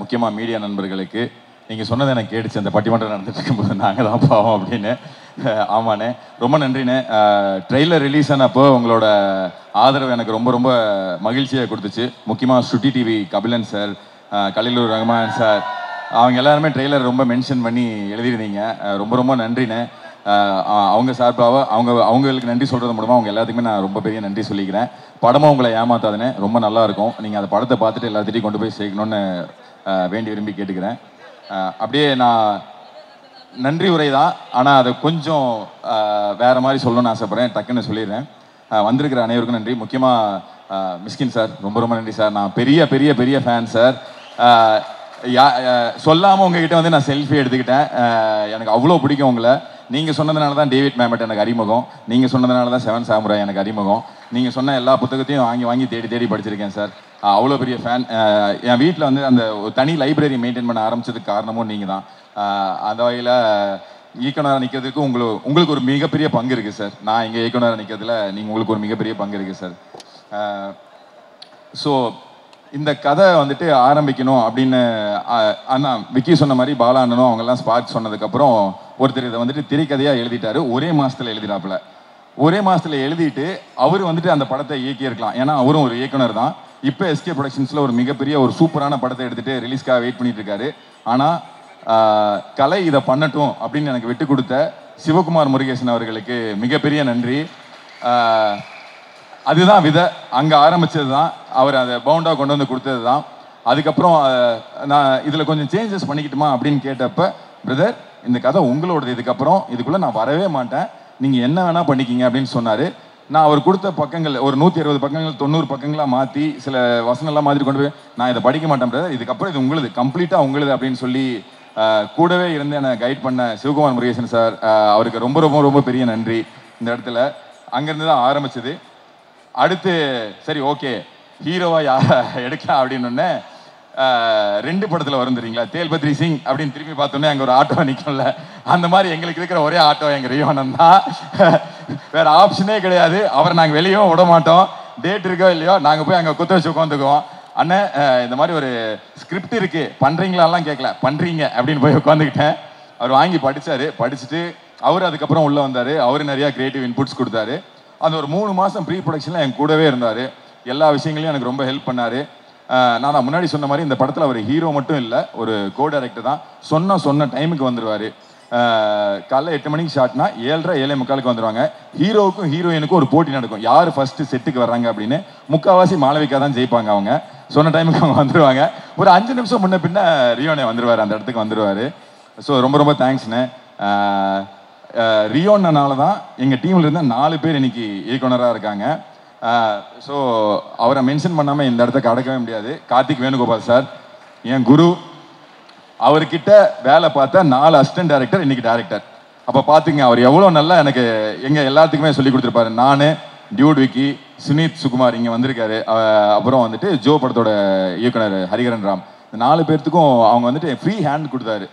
Speaker 11: முக்கியமாக மீடியா நண்பர்களுக்கு நீங்கள் சொன்னது எனக்கு கேட்டுச்சு. அந்த பட்டிமன்றம் நடந்துட்டு இருக்கும்போது நாங்கள் தான் பாவம் அப்படின்னு. ஆமாண்ணே, ரொம்ப நன்றிண்ணே. ட்ரெய்லர் ரிலீஸ் ஆனப்போ உங்களோட ஆதரவு எனக்கு ரொம்ப ரொம்ப மகிழ்ச்சியாக கொடுத்துச்சு. முக்கியமாக Chutti TV Kabilan sir, Kaliloor Rahman sir, அவங்க எல்லாருமே ட்ரெய்லர் ரொம்ப மென்ஷன் பண்ணி எழுதியிருந்தீங்க. ரொம்ப ரொம்ப நன்றிண்ணே. அவங்க சார்பாக அவங்களுக்கு நன்றி சொல்கிறது மூலமாக அவங்க எல்லாத்துக்குமே நான் ரொம்ப பெரிய நன்றி சொல்லிக்கிறேன். படமும் உங்களை ஏமாத்தாதுன்னு ரொம்ப நல்லாயிருக்கும். நீங்கள் அந்த படத்தை பார்த்துட்டு எல்லாத்திட்டையும் கொண்டு போய் சேர்க்கணுன்னு வேண்டி விரும்பி கேட்டுக்கிறேன். அப்படியே நான் நன்றி உரை தான், ஆனால் அதை கொஞ்சம் வேறு மாதிரி சொல்லணும்னு ஆசைப்பட்றேன். டக்குன்னு சொல்லிடுறேன். வந்திருக்கிற அனைவருக்கும் நன்றி. முக்கியமாக மிஸ்கின் சார் ரொம்ப ரொம்ப நன்றி சார். நான் பெரிய பெரிய பெரிய ஃபேன் சார். சொல்லாமல் உங்ககிட்ட வந்து நான் செல்ஃபி எடுத்துக்கிட்டேன். எனக்கு அவ்வளோ பிடிக்கும் உங்களை. நீங்கள் சொன்னதுனால தான் டேவிட் மேமட் எனக்கு அறிமுகம், நீங்கள் சொன்னதுனால தான் 7 சாமுராய் எனக்கு அறிமுகம். நீங்கள் சொன்ன எல்லா புத்தகத்தையும் வாங்கி தேடி படிச்சிருக்கேன் சார். அவ்வளோ பெரிய ஃபேன். என் வீட்டில் வந்து அந்த ஒரு தனி லைப்ரரி மெயின்டைன் பண்ண ஆரம்பிச்சதுக்கு காரணமும் நீங்கள் தான். அந்த வகையில் இயக்குனராக நிற்கிறதுக்கு உங்களுக்கு ஒரு மிகப்பெரிய பங்கு இருக்குது சார். நான் இங்கே இயக்குனராக நிற்கிறதுல உங்களுக்கு ஒரு மிகப்பெரிய பங்கு இருக்குது சார். ஸோ இந்த கதை வந்துட்டு ஆரம்பிக்கணும் அப்படின்னு அண்ணா விக்கி சொன்ன மாதிரி பாலா அண்ணனும் அவங்கெல்லாம் ஸ்பார்க் சொன்னதுக்கப்புறம் ஒருத்தர் இதை வந்துட்டு திரைக்கதையாக எழுதிட்டாரு. ஒரே மாதத்தில் எழுதினாப்புல. ஒரே மாதத்தில் எழுதிட்டு அவர் வந்துட்டு அந்த படத்தை இயக்கியிருக்கலாம். ஏன்னா அவரும் ஒரு இயக்குனர் தான். இப்போ எஸ்கே ப்ரொடக்ஷன்ஸில் ஒரு மிகப்பெரிய ஒரு சூப்பரான படத்தை எடுத்துகிட்டு ரிலீஸ்க்காக வெயிட் பண்ணிட்டு இருக்காரு. ஆனால் கலை இதை பண்ணட்டும் அப்படின்னு எனக்கு விட்டு கொடுத்த சிவகுமார் முருகேசன் அவர்களுக்கு மிகப்பெரிய நன்றி. அதுதான் விதை, அங்கே ஆரம்பித்தது தான். அவர் அதை பவுண்டாக கொண்டு வந்து கொடுத்தது தான். அதுக்கப்புறம் நான் இதில் கொஞ்சம் சேஞ்சஸ் பண்ணிக்கிட்டுமா அப்படின்னு கேட்டப்ப, பிரதர் இந்த கதை உங்களோடது, இதுக்கப்புறம் இதுக்குள்ளே நான் வரவே மாட்டேன், நீங்கள் என்ன வேணால் பண்ணிக்கிங்க அப்படின்னு சொன்னார். நான் அவர் கொடுத்த பக்கங்கள் ஒரு 160 பக்கங்கள் 90 பக்கங்களாக மாற்றி சில வசனம்லாம் மாதிரி கொண்டு போய் நான் இதை படிக்க மாட்டேன் பிரதர், இதுக்கப்புறம் இது உங்களுது, கம்ப்ளீட்டாக உங்களுது அப்படின்னு சொல்லி கூடவே இருந்து என்னை கைட் பண்ண சிவகுமார் முருகேசன் சார், அவருக்கு ரொம்ப ரொம்ப ரொம்ப பெரிய நன்றி. இந்த இடத்துல அங்கேருந்து தான் ஆரம்பிச்சது. அடுத்து சரி ஓகே ஹீரோவா யாரை எடுக்கலாம் அப்படின்னு 2 படத்தில் வரும் தெரியுங்களா, தேல்பத்ரி சிங் அப்படின்னு திரும்பி பார்த்தோன்னே அங்கே ஒரு ஆட்டோ நிற்கும்ல, அந்த மாதிரி எங்களுக்கு இருக்கிற ஒரே ஆட்டோ எங்கள் ரியோனன் தான். வேற ஆப்ஷனே கிடையாது. அவரை நாங்கள் வெளியும் விட மாட்டோம். டேட் இருக்கோ இல்லையோ நாங்கள் போய் அங்கே குத்த வச்சு உட்காந்துக்குவோம். அண்ணன் இந்த மாதிரி ஒரு ஸ்கிரிப்ட் இருக்கு பண்ணுறீங்களாலாம் கேட்கல, பண்ணுறீங்க அப்படின்னு போய் உட்காந்துக்கிட்டேன். அவர் வாங்கி படித்தார். படிச்சுட்டு அவர் அதுக்கப்புறம் உள்ளே வந்தார். அவர் நிறையா கிரியேட்டிவ் இன்புட்ஸ் கொடுத்தாரு. அந்த ஒரு 3 மாதம் ப்ரீ ப்ரொடக்ஷனில் என் கூடவே இருந்தார். எல்லா விஷயங்களையும் எனக்கு ரொம்ப ஹெல்ப் பண்ணார். நான் முன்னாடி சொன்ன மாதிரி இந்த படத்தில் அவர் ஹீரோ மட்டும் இல்லை, ஒரு கோ டைரக்டர் தான். சொன்ன டைமுக்கு வந்துடுவார். காலைல 8 மணிக்கு ஷார்ட்னா 7:30 7:45 வந்துடுவாங்க. ஹீரோவுக்கும் ஹீரோயினுக்கும் ஒரு போட்டி நடக்கும், யார் ஃபர்ஸ்ட் செட்டுக்கு வர்றாங்க அப்படின்னு. முக்கால்வாசி மாளவிகா தான் ஜெயிப்பாங்க. அவங்க சொன்ன டைமுக்கு அவங்க வந்துடுவாங்க. ஒரு 5 நிமிஷம் முன்ன பின்ன ரியோனே வந்துடுவார், அந்த இடத்துக்கு வந்துடுவார். ஸோ ரொம்ப ரொம்ப தேங்க்ஸ்ண்ணே. ரியோனால தான் எங்கள் டீமில் இருந்த 4 பேர் இன்னைக்கு இயக்குனராக இருக்காங்க. ஸோ அவரை மென்ஷன் பண்ணாமல் இந்த இடத்த கடக்கவே முடியாது. கார்த்திக் வேணுகோபால் சார் என் குரு. அவர்கிட்ட வேலை பார்த்த 4 அசிஸ்டன்ட் டைரக்டர் இன்னைக்கு டைரக்டர். அப்போ பார்த்துங்க அவர் எவ்வளோ நல்லா எனக்கு எங்கள் எல்லாத்துக்குமே சொல்லி கொடுத்துருப்பாரு. நான், டியூட் விக்கி, சுனித் சுகுமார் இங்கே வந்திருக்காரு. அப்புறம் வந்துட்டு ஜோ படத்தோட இயக்குனர் ஹரிகரன் ராம். இந்த 4 பேர்த்துக்கும் அவங்க வந்துட்டு ஃப்ரீ ஹேண்ட் கொடுத்தாரு.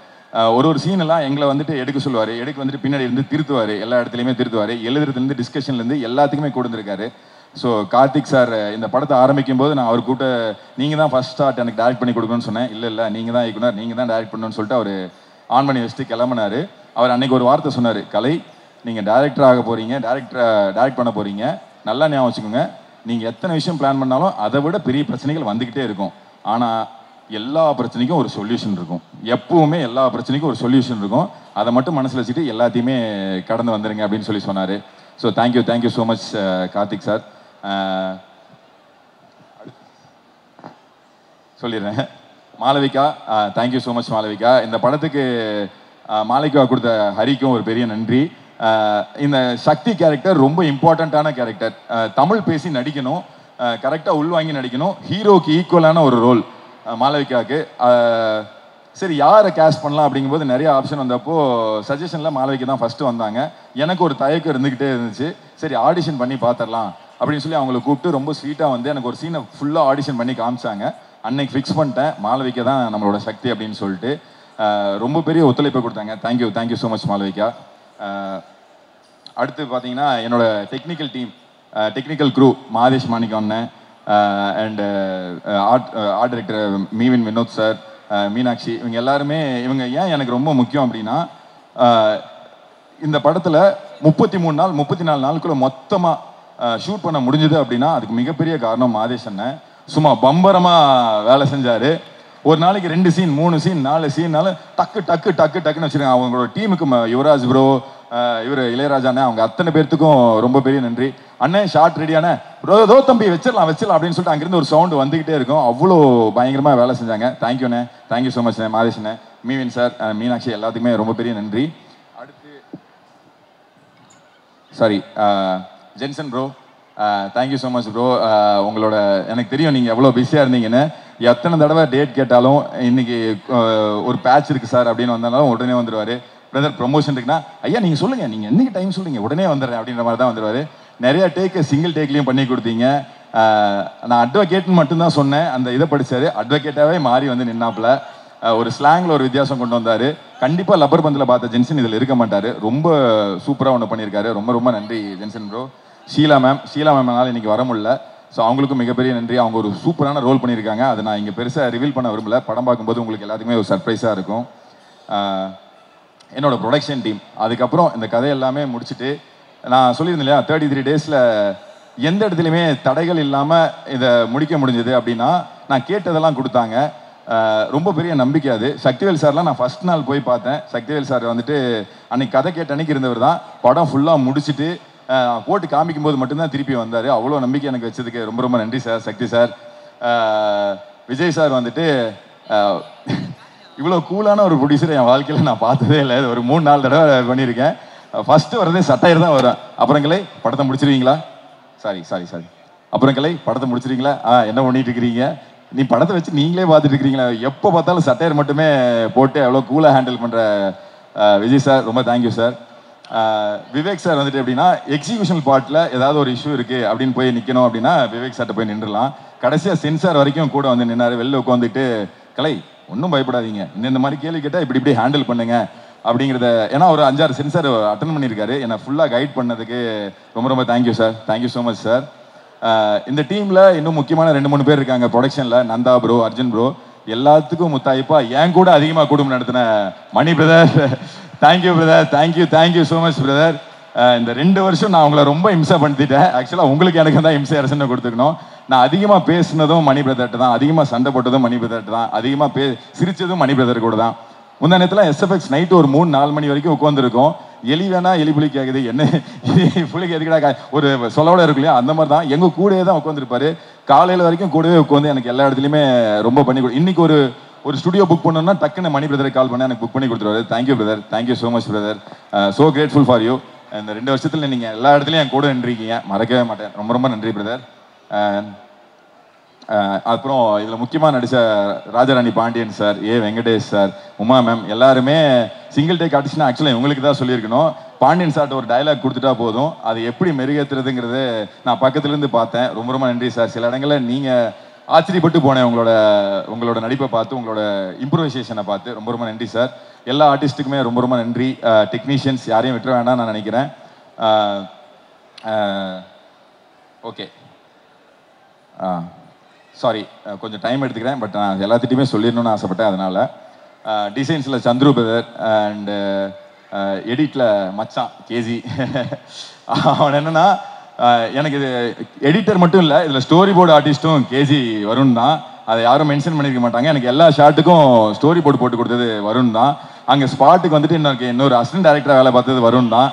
Speaker 11: ஒரு சீனெல்லாம் எங்களை வந்துட்டு எடுக்க சொல்லுவார். எடுக்க வந்துட்டு பின்னாடி இருந்து திருத்துவார், எல்லா இடத்துலையுமே திருத்துவார். எழுதுறதுலேருந்து டிஸ்கஷன்லேருந்து எல்லாத்துக்குமே கொடுத்துருக்காரு. ஸோ கார்த்திக் சார் இந்த படத்தை ஆரம்பிக்கும் போது நான் அவர் கூட்ட நீங்கள் தான் ஃபர்ஸ்ட் ஸ்டார்ட் எனக்கு டேரக்ட் பண்ணி கொடுக்கணும்னு சொன்னேன். இல்லை நீங்கள் தான் இயக்குனர், நீங்கள் தான் டேரக்ட் பண்ணணும்னு சொல்லிட்டு அவர் ஆன் பண்ணி வச்சுட்டு கிளம்புனார். அவர் அன்னைக்கு ஒரு வார்த்தை சொன்னார், கலை நீங்கள் டேரக்டர் ஆக போகிறீங்க, டேரக்ட் பண்ண போகிறீங்க, நல்லா ஞாபகம் வச்சுக்கோங்க, நீங்கள் எத்தனை விஷயம் பிளான் பண்ணாலும் அதை விட பெரிய பிரச்சனைகள் வந்துக்கிட்டே இருக்கும். ஆனால் எல்லா பிரச்சனைக்கும் ஒரு சொல்யூஷன் இருக்கும். எப்பவுமே எல்லா பிரச்சனைக்கும் ஒரு சொல்யூஷன் இருக்கும். அதை மட்டும் மனசில் வச்சுட்டு எல்லாத்தையுமே கடந்து வந்துடுங்க அப்படின்னு சொல்லி சொன்னார். So thank you so much Karthik sir. சொல்லிடுறேன். Malavika, thank you so much Malavika. இந்த படத்துக்கு மாளவிகா கொடுத்த ஹரிக்கும் ஒரு பெரிய நன்றி. இந்த சக்தி கேரக்டர் ரொம்ப இம்பார்ட்டண்ட்டான கேரக்டர். தமிழ் பேசி நடிக்கணும், கரெக்டாக உள்வாங்கி நடிக்கணும், ஹீரோக்கு ஈக்குவலான ஒரு ரோல் மாளவிகாவுக்கு. சரி யாரை கேஸ்ட் பண்ணலாம் அப்படிங்கும்போது நிறைய ஆப்ஷன் வந்தப்போ சஜஷனில் மாளவிகா தான் ஃபஸ்ட்டு வந்தாங்க. எனக்கு ஒரு தயக்கம் இருந்துக்கிட்டே இருந்துச்சு. சரி ஆடிஷன் பண்ணி பார்த்துடலாம் அப்படின்னு சொல்லி அவங்களை கூப்பிட்டு ரொம்ப ஸ்வீட்டாக வந்து எனக்கு ஒரு சீனை ஃபுல்லாக ஆடிஷன் பண்ணி காமிச்சாங்க. அன்னைக்கு ஃபிக்ஸ் பண்ணிட்டேன், மாளவிகா தான் நம்மளோட சக்தி அப்படின்னு சொல்லிட்டு. ரொம்ப பெரிய ஒத்துழைப்பை கொடுத்தாங்க. Thank you so much Malavika. அடுத்து பார்த்தீங்கன்னா என்னோட technical team, technical crew, Madhesh Manikannan and art director மீவின் வினோத் சார், மீனாட்சி, இவங்க எல்லாருமே இவங்க ஏன் எனக்கு ரொம்ப முக்கியம் அப்படின்னா, இந்த படத்தில் 34 நாளுக்குள்ள மொத்தமாக ஷூட் பண்ண முடிஞ்சுது அப்படின்னா அதுக்கு மிகப்பெரிய காரணம் மாதேஷ் அண்ணன். சும்மா பம்பரமாக வேலை செஞ்சார். ஒரு நாளைக்கு 2 சீன் 3 சீன் 4 சீன்னாலும் டக்குன்னு வச்சுருக்காங்க. அவங்களோட டீமுக்கு யுவராஜ் ப்ரோ, இவர் இளையராஜா அண்ணன், அவங்க அத்தனை பேர்த்துக்கும் ரொம்ப பெரிய நன்றி. அண்ணன் ஷார்ட் ரெடியான ப்ரோ தம்பி வச்சிடலாம் அப்படின்னு சொல்லிட்டு அங்கேருந்து ஒரு சவுண்டு வந்துக்கிட்டே இருக்கும். அவ்வளோ பயங்கரமாக வேலை செஞ்சாங்க. தேங்க்யூண்ணே, தேங்க்யூ ஸோ மச் மாதேஷ் அண்ணன், மீவின் சார், மீனாட்சி, எல்லாத்துக்குமே ரொம்ப பெரிய நன்றி. அடுத்து Jenson bro, thank you so much bro. உங்களோட எனக்கு தெரியும் நீங்கள் எவ்வளோ பிஸியாக இருந்தீங்கன்னு. எத்தனை தடவை டேட் கேட்டாலும் இன்னைக்கு ஒரு பேட்ச் இருக்குது சார் அப்படின்னு வந்தாலும் உடனே வந்துடுவார். பிரதர் ப்ரொமோஷன் இருக்குன்னா ஐயா நீங்கள் சொல்லுங்கள், நீங்கள் என்னைக்கு டைம் சொல்லுங்கள், உடனே வந்துடுறேன் அப்படின்ற மாதிரி தான் வந்துடுவார். நிறைய டேக்கு சிங்கிள் டேக்லேயும் பண்ணி கொடுத்தீங்க. நான் அட்வொகேட்னு மட்டும்தான் சொன்னேன், அந்த இதை படித்தார், அட்வொகேட்டாகவே மாறி வந்து நின்னாப்புல. ஒரு ஸ்லாங்கில் ஒரு வித்தியாசம் கொண்டு வந்தார். கண்டிப்பாக லப்பர் பந்தில் பார்த்த ஜென்சன் இதில் இருக்க மாட்டார். ரொம்ப சூப்பராக ஒன்று பண்ணியிருக்காரு. ரொம்ப நன்றி ஜென்சன் ப்ரோ. ஷீலா மேம்னால இன்னைக்கு வர முடியல. ஸோ அவங்களுக்கும் மிகப்பெரிய நன்றி. அவங்க ஒரு சூப்பரான ரோல் பண்ணியிருக்காங்க. அதை நான் இங்கே பெருசாக ரிவீல் பண்ண விரும்பல. படம் பார்க்கும்போது உங்களுக்கு எல்லாத்துக்குமே ஒரு சர்ப்ரைஸாக இருக்கும். என்னோட ப்ரொடக்ஷன் டீம், அதுக்கப்புறம் இந்த கதை எல்லாமே முடிச்சுட்டு நான் சொல்லியிருந்தேன் இல்லையா, 33 டேஸில் எந்த இடத்துலையுமே தடைகள் இல்லாமல் இதை முடிக்க முடிஞ்சது அப்படின்னா நான் கேட்டதெல்லாம் கொடுத்தாங்க. ரொம்ப பெரிய நம்பிக்கை அது. சக்திவேல் சார்லாம் நான் ஃபர்ஸ்ட் நாள் போய் பார்த்தேன். சக்திவேல் சார் வந்துட்டு அன்னைக்கு கதை கேட்ட அன்னைக்கு இருந்தவர் தான். படம் ஃபுல்லாக முடிச்சுட்டு போட்டு காமிக்கும் போது மட்டும்தான் திருப்பி வந்தார். அவ்வளோ நம்பிக்கை எனக்கு வச்சதுக்கு ரொம்ப நன்றி சார், சக்தி சார். விஜய் சார் வந்துட்டு இவ்வளோ கூலான ஒரு ப்ரொடியூசர் என் வாழ்க்கையில் நான் பார்த்ததே இல்லை. ஒரு 3-4 தடவை பண்ணியிருக்கேன். ஃபஸ்ட்டு வரதே சட்டையர் தான் வரும். அப்புறங்களே படத்தை முடிச்சிருவீங்களா, சாரி அப்புறங்களே படத்தை முடிச்சிருவீங்களா, என்ன பண்ணிட்டு இருக்கிறீங்க, நீ படத்தை வச்சு நீங்களே பார்த்துட்டு இருக்கிறீங்களா, எப்போ பார்த்தாலும் சட்டையர் மட்டுமே போட்டு எவ்வளோ கூலாக ஹேண்டில் பண்ணுற விஜய் சார், ரொம்ப தேங்க்யூ சார். விவேக் சார் வந்துட்டு எப்படின்னா எக்ஸிகியூஷன் பார்ட்டில் ஏதாவது ஒரு இஷ்யூ இருக்குது அப்படின்னு போய் நிற்கணும் அப்படின்னா விவேக் சார்ட்ட போய் நின்றுலாம். கடைசியாக சென்சார் வரைக்கும் கூட வந்து நின்னார். வெளில உட்காந்துட்டு கலை ஒன்றும் பயப்படாதீங்க, இந்த மாதிரி கேள்வி கேட்டால் இப்படி ஹேண்டில் பண்ணுங்க அப்படிங்கிறத, ஏன்னா ஒரு 5-6 சென்சார் அட்டன் பண்ணியிருக்காரு. என்னை ஃபுல்லாக கைட் பண்ணதுக்கு ரொம்ப thank you sir, thank you so much sir. இந்த டீமில் இன்னும் முக்கியமான 2-3 பேர் இருக்காங்க ப்ரொடக்ஷனில். நந்தா ப்ரோ, அர்ஜுன் ப்ரோ, எல்லாத்துக்கும் முத்தாய்ப்பா என் கூட அதிகமாக குடும்பம் நடத்தின Mani brother, thank you brother, thank you so much brother. இந்த 2 வருஷம் நான் உங்களை ரொம்ப இம்சை படுத்திட்டேன். ஆக்சுவலாக உங்களுக்கு எனக்கு தான் இம்சை அரசனை கொடுத்துக்கணும். நான் அதிகமாக பேசினதும் மணி பிரதர்ட்டு தான், அதிகமாக சண்டை போட்டதும் மணி பிரதர்ட்டு தான், அதிகமாக சிரிச்சதும் மணி பிரதர் கூட தான். முந்தா நேரத்தில் எஸ்எஃப்எக்ஸ் நைட்டு ஒரு 3-4 மணி வரைக்கும் உட்காந்துருக்கோம். எலி வேணா எலி புலி கேட்குது, என்ன புலிக்கு எதுக்கடா ஒரு சொல்லோட இருக்கு இல்லையா, அந்த மாதிரி தான் எங்கள் கூடயே தான் உட்காந்துருப்பாரு. காலையில் வரைக்கும் கூடவே உட்காந்து எனக்கு எல்லா இடத்துலையுமே ரொம்ப பண்ணி இன்னைக்கு ஒரு ஸ்டுடியோ புக் பண்ணணும்னா டக்குன்னு மணி பிரதரை கால் பண்ணி எனக்கு புக் பண்ணி கொடுத்துருவாரு. Thank you brother, thank you so much brother. So grateful for you. இந்த 2 வருஷத்தில் நீங்கள் எல்லா இடத்துலையும் என் கூட நின்றுருக்கீங்க, மறக்கவே மாட்டேன். ரொம்ப நன்றி பிரதர். அப்புறம் இதில் முக்கியமாக நடித்த Rajarani Pandian sir, Venkatesh sir, Uma ma'am, எல்லாருமே சிங்கிள் டேக் ஆர்டிஸ்ட்னா ஆக்சுவலாக இவங்களுக்கு தான் சொல்லியிருக்கணும். பாண்டியன் சார்ட்ட ஒரு டயலாக் கொடுத்துட்டா போதும், அது எப்படி மெருகேற்றுறதுங்கிறது நான் பக்கத்துலேருந்து பார்த்தேன். ரொம்ப நன்றி சார். சில இடங்களில் நீங்கள் ஆச்சரியப்பட்டு போனேன் உங்களோட நடிப்பை பார்த்து, உங்களோட இம்ப்ரூவைசேஷனை பார்த்து. ரொம்ப நன்றி சார். எல்லா ஆர்டிஸ்ட்டுக்குமே ரொம்ப நன்றி. டெக்னீஷியன்ஸ் யாரையும் விட்டுற வேண்டாம் நான் நினைக்கிறேன். ஓகே சாரி கொஞ்சம் டைம் எடுத்துக்கிறேன், பட் நான் எல்லாத்திட்டையுமே சொல்லிடணும்னு ஆசைப்பட்டேன். அதனால் டிசைன்ஸில் சந்துரு பிரதர் அண்டு எடிட்டில் மச்சான் கேஜி. அவன் என்னென்னா எனக்கு இது எடிட்டர் மட்டும் இல்லை, இதில் ஸ்டோரி போர்டு ஆர்டிஸ்ட்டும் கேஜி வருண் தான். அதை யாரும் மென்ஷன் பண்ணியிருக்க மாட்டாங்க. எனக்கு எல்லா ஷாட்டுக்கும் ஸ்டோரி போர்டு போட்டு கொடுத்தது வருண் தான். அங்கே ஸ்பாட்டுக்கு வந்துட்டு இன்னொரு அசிஸ்டன்ட் டைரக்டராக வேலை பார்த்தது வருண் தான்.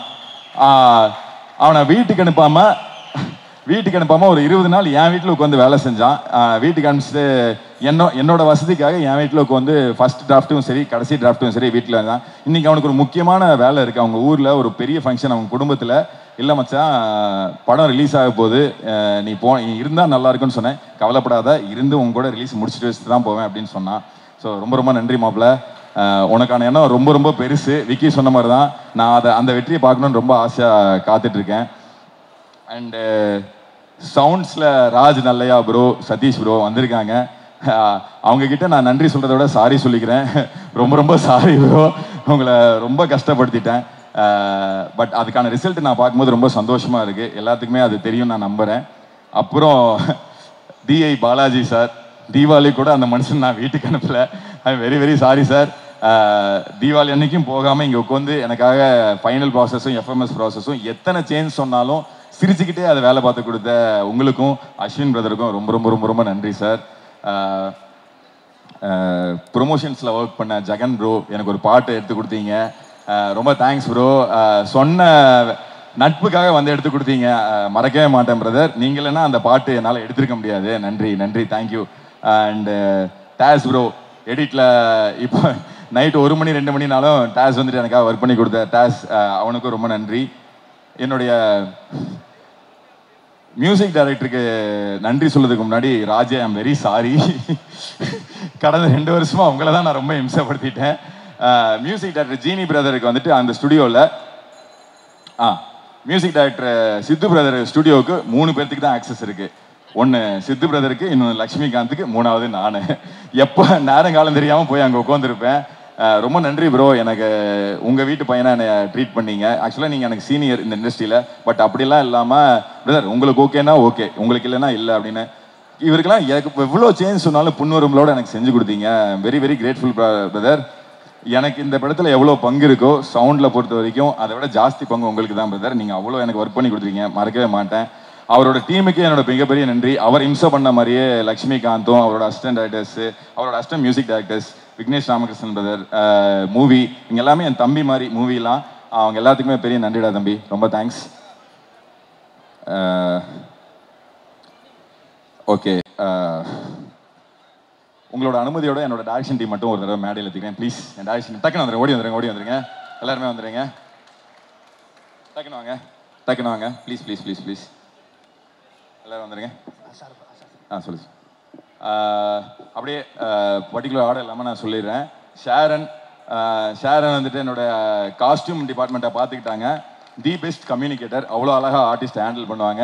Speaker 11: அவனை வீட்டுக்கு அனுப்பாமல் ஒரு 20 நாள் என் வீட்டில் உட்காந்து வேலை செஞ்சான். வீட்டுக்கு அனுப்பிச்சிட்டு என்னோட வசதிக்காக என் வீட்டில் உட்காந்து ஃபர்ஸ்ட் டிராஃப்ட்டும் சரி கடைசி டிராஃப்ட்டும் சரி வீட்டில் இருந்தான். இன்றைக்கி அவனுக்கு ஒரு முக்கியமான வேலை இருக்குது. அவங்க ஊரில் ஒரு பெரிய ஃபங்க்ஷன் அவங்க குடும்பத்தில். இல்லை மச்சான் படம் ரிலீஸ் ஆக போகுது, நீ இருந்தால் நல்லா இருக்குன்னு சொன்னேன். கவலைப்படாத, இருந்து உங்க கூட ரிலீஸ் முடிச்சுட்டு வச்சுட்டு தான் போவேன் அப்படின்னு சொன்னான். ஸோ ரொம்ப ரொம்ப நன்றி மாப்பிள்ள. உனக்கான எண்ணம் ரொம்ப ரொம்ப பெருசு. விக்கி சொன்ன மாதிரி தான், நான் அந்த வெற்றியை பார்க்கணுன்னு ரொம்ப ஆசையாக காத்துட்ருக்கேன். அண்டு சவுண்ட்ஸில் ராஜ் நல்லையா ப்ரோ, சதீஷ் ப்ரோ வந்திருக்காங்க. அவங்கக்கிட்ட நான் நன்றி சொல்கிறத விட சாரி சொல்லிக்கிறேன். ரொம்ப ரொம்ப சாரி ப்ரோ, உங்களை ரொம்ப கஷ்டப்படுத்திட்டேன். பட் அதுக்கான ரிசல்ட் நான் பார்க்கும்போது ரொம்ப சந்தோஷமாக இருக்குது. எல்லாத்துக்குமே அது தெரியும் நான் நம்புகிறேன். அப்புறம் டிஐ பாலாஜி சார், தீபாவளி கூட அந்த மனுஷன் நான் வீட்டுக்கு அனுப்பலை. ஐ am very very sorry sir. Deepavali அன்னைக்கும் போகாமல் இங்கே உட்காந்து எனக்காக ஃபைனல் ப்ராசஸும் எஃப்எம்எஸ் ப்ராசஸும் எத்தனை சேஞ்ச் சொன்னாலும் சிரிச்சுக்கிட்டே அதை வேலை பார்த்து கொடுத்த உங்களுக்கும் அஸ்வின் பிரதருக்கும் ரொம்ப ரொம்ப ரொம்ப ரொம்ப நன்றி சார். ப்ரொமோஷன்ஸில் ஒர்க் பண்ண ஜெகன் ப்ரோ எனக்கு ஒரு பாட்டு எடுத்து கொடுத்தீங்க, ரொம்ப தேங்க்ஸ் ப்ரோ. சொன்ன நட்புக்காக வந்து எடுத்து கொடுத்தீங்க, மறக்கவே மாட்டேன் பிரதர். நீங்கள் இல்லைன்னா அந்த பாட்டு என்னால் எடுத்துருக்க முடியாது. நன்றி நன்றி, தேங்க்யூ. அண்டு டேஸ் ப்ரோ எடிட்டில் இப்போ நைட்டு 1 மணி 2 மணினாலும் டேஸ் வந்துட்டு எனக்காக ஒர்க் பண்ணி கொடுத்த டேஸ், அவனுக்கும் ரொம்ப நன்றி. என்னுடைய மியூசிக் டைரக்டருக்கு நன்றி சொல்றதுக்கு முன்னாடி ராஜே, ஐ எம் வெரி சாரி. கடந்த 2 வருஷமா உங்களை தான் நான் ரொம்ப இம்சப்படுத்திட்டேன். மியூசிக் டைரக்டர் ஜீனி பிரதருக்கு வந்துட்டு அந்த ஸ்டுடியோவில் மியூசிக் டைரக்டர் சித்து பிரதர் ஸ்டுடியோவுக்கு 3 பேர்த்துக்கு தான் ஆக்சஸ் இருக்குது. ஒன்று சித்து பிரதருக்கு, இன்னொன்று லக்ஷ்மிகாந்துக்கு, 3வது நான். எப்போ நேரங்காலம் தெரியாமல் போய் அங்கே உட்காந்துருப்பேன். ரொம்ப நன்றி ப்ரோ, எனக்கு உங்கள் வீட்டு பையனை என்னை ட்ரீட் பண்ணீங்க. ஆக்சுவலாக நீங்கள் எனக்கு சீனியர் இந்த இண்டஸ்ட்ரியில், பட் அப்படிலாம் இல்லாமல் பிரதர் உங்களுக்கு ஓகேனா ஓகே, உங்களுக்கு இல்லைன்னா இல்லை அப்படின்னு. இவருக்கெல்லாம் எனக்கு எவ்வளோ சேஞ்ச் சொன்னாலும் புன்னுவரங்களோட எனக்கு செஞ்சு கொடுத்தீங்க. Very very grateful brother. எனக்கு இந்த படத்தில் எவ்வளோ பங்கு இருக்கோ சவுண்டில் பொறுத்த வரைக்கும் அதை விட ஜாஸ்தி பங்கு உங்களுக்கு தான் பிரதர். நீங்கள் அவ்வளோ எனக்கு ஒர்க் பண்ணி கொடுத்துருக்கீங்க, மறக்கவே மாட்டேன். அவரோட டீமுக்கே என்னோட மிகப்பெரிய நன்றி. அவர் இம்சை பண்ண மாதிரியே லக்ஷ்மிகாந்தும் அவரோட அசிஸ்டன்ட் டைரக்டர்ஸு, அவரோட assistant music directors Vignesh Ramakrishnan brother, movie, இங்கே எல்லாமே என் தம்பி மாதிரி மூவிலாம். அவங்க எல்லாத்துக்குமே பெரிய நன்றிடா தம்பி, ரொம்ப தேங்க்ஸ். ஓகே, உங்களோட அனுமதியோட என்னோட டைரக்ஷன் டீம் மட்டும் ஒரு தடவை மேடையில் எடுத்துக்கிறேன் ப்ளீஸ். என் டைரக்ஷன் டக்குன்னு வந்துடுங்க, ஓடி வந்துருங்க எல்லாருமே வந்துடுங்க. டக்குன்னு வாங்க ப்ளீஸ் ப்ளீஸ் ப்ளீஸ் ப்ளீஸ் எல்லோரும் வந்துடுங்க. சொல்லு. அப்படியே பர்டிகுலர் ஆர்டர் இல்லாமல் நான் சொல்லிடுறேன். ஷேரன் வந்துட்டு என்னோட காஸ்டியூம் டிபார்ட்மெண்ட்டை பார்த்துக்கிட்டாங்க. தி பெஸ்ட் கம்யூனிகேட்டர், அவ்வளோ அழகாக ஆர்டிஸ்ட் ஹேண்டில் பண்ணுவாங்க.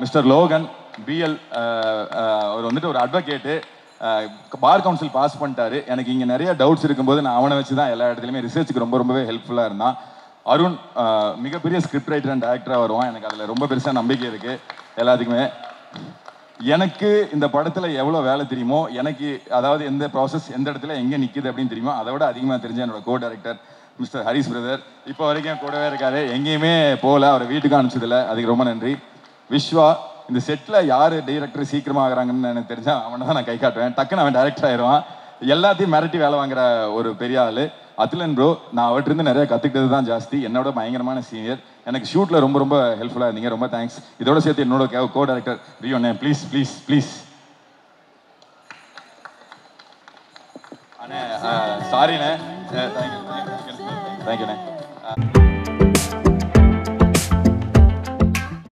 Speaker 11: மிஸ்டர் லோகன் பிஎல், அவர் வந்துட்டு ஒரு அட்வொகேட்டு, பார் கவுன்சில் பாஸ் பண்ணிட்டாரு. எனக்கு இங்கே நிறைய டவுட்ஸ் இருக்கும்போது நான் அவனை வச்சு தான் எல்லா இடத்துலையுமே ரிசர்ச்சுக்கு ரொம்பவே ஹெல்ப்ஃபுல்லாக இருந்தான். அருண் மிகப்பெரிய ஸ்கிரிப்ட் ரைட்டர் அண்ட் டைரக்டராக வருவான். எனக்கு அதில் ரொம்ப பெருசாக நம்பிக்கை இருக்குது எல்லாத்துக்குமே. எனக்கு இந்த படத்தில் எவ்வளோ வேலை தெரியுமோ, எனக்கு அதாவது எந்த ப்ராசஸ் எந்த இடத்துல எங்கே நிற்கிது அப்படின்னு தெரியுமோ, அதை விட அதிகமாக தெரிஞ்ச என்னோட co director mister Haris brother இப்போ வரைக்கும் கூடவே இருக்காரு, எங்கேயுமே போகல, அவரை வீட்டுக்கு அனுப்பிச்சதில்லை, அதுக்கு ரொம்ப நன்றி. விஸ்வா, இந்த செட்டில் யார் டைரக்டர் சீக்கிரமாக ஆகிறாங்கன்னு எனக்கு தெரிஞ்சால் அவனை தான் நான் கை காட்டுவேன், டக்குன்னு அவன் டைரக்டர் ஆயிடுவான். எல்லாத்தையும் மிரட்டி வேலை வாங்குற ஒரு பெரிய ஆள். அதுலன் ப்ரோ, நான் அவர்கிட்ட நிறைய கற்றுக்கிட்டது தான் ஜாஸ்தி, என்னோட பயங்கரமான சீனியர். எனக்கு ஷூட்டில் ரொம்ப ரொம்ப ஹெல்ப்ஃபுல்லாக இருந்தீங்க, ரொம்ப தேங்க்ஸ். இதோட சேர்த்து என்னோட கோ டைரக்டர் ரியோண்ணே, ப்ளீஸ் ப்ளீஸ் ப்ளீஸ். அண்ணே சாரிண்ணே, தேங்க்யூண்ணே.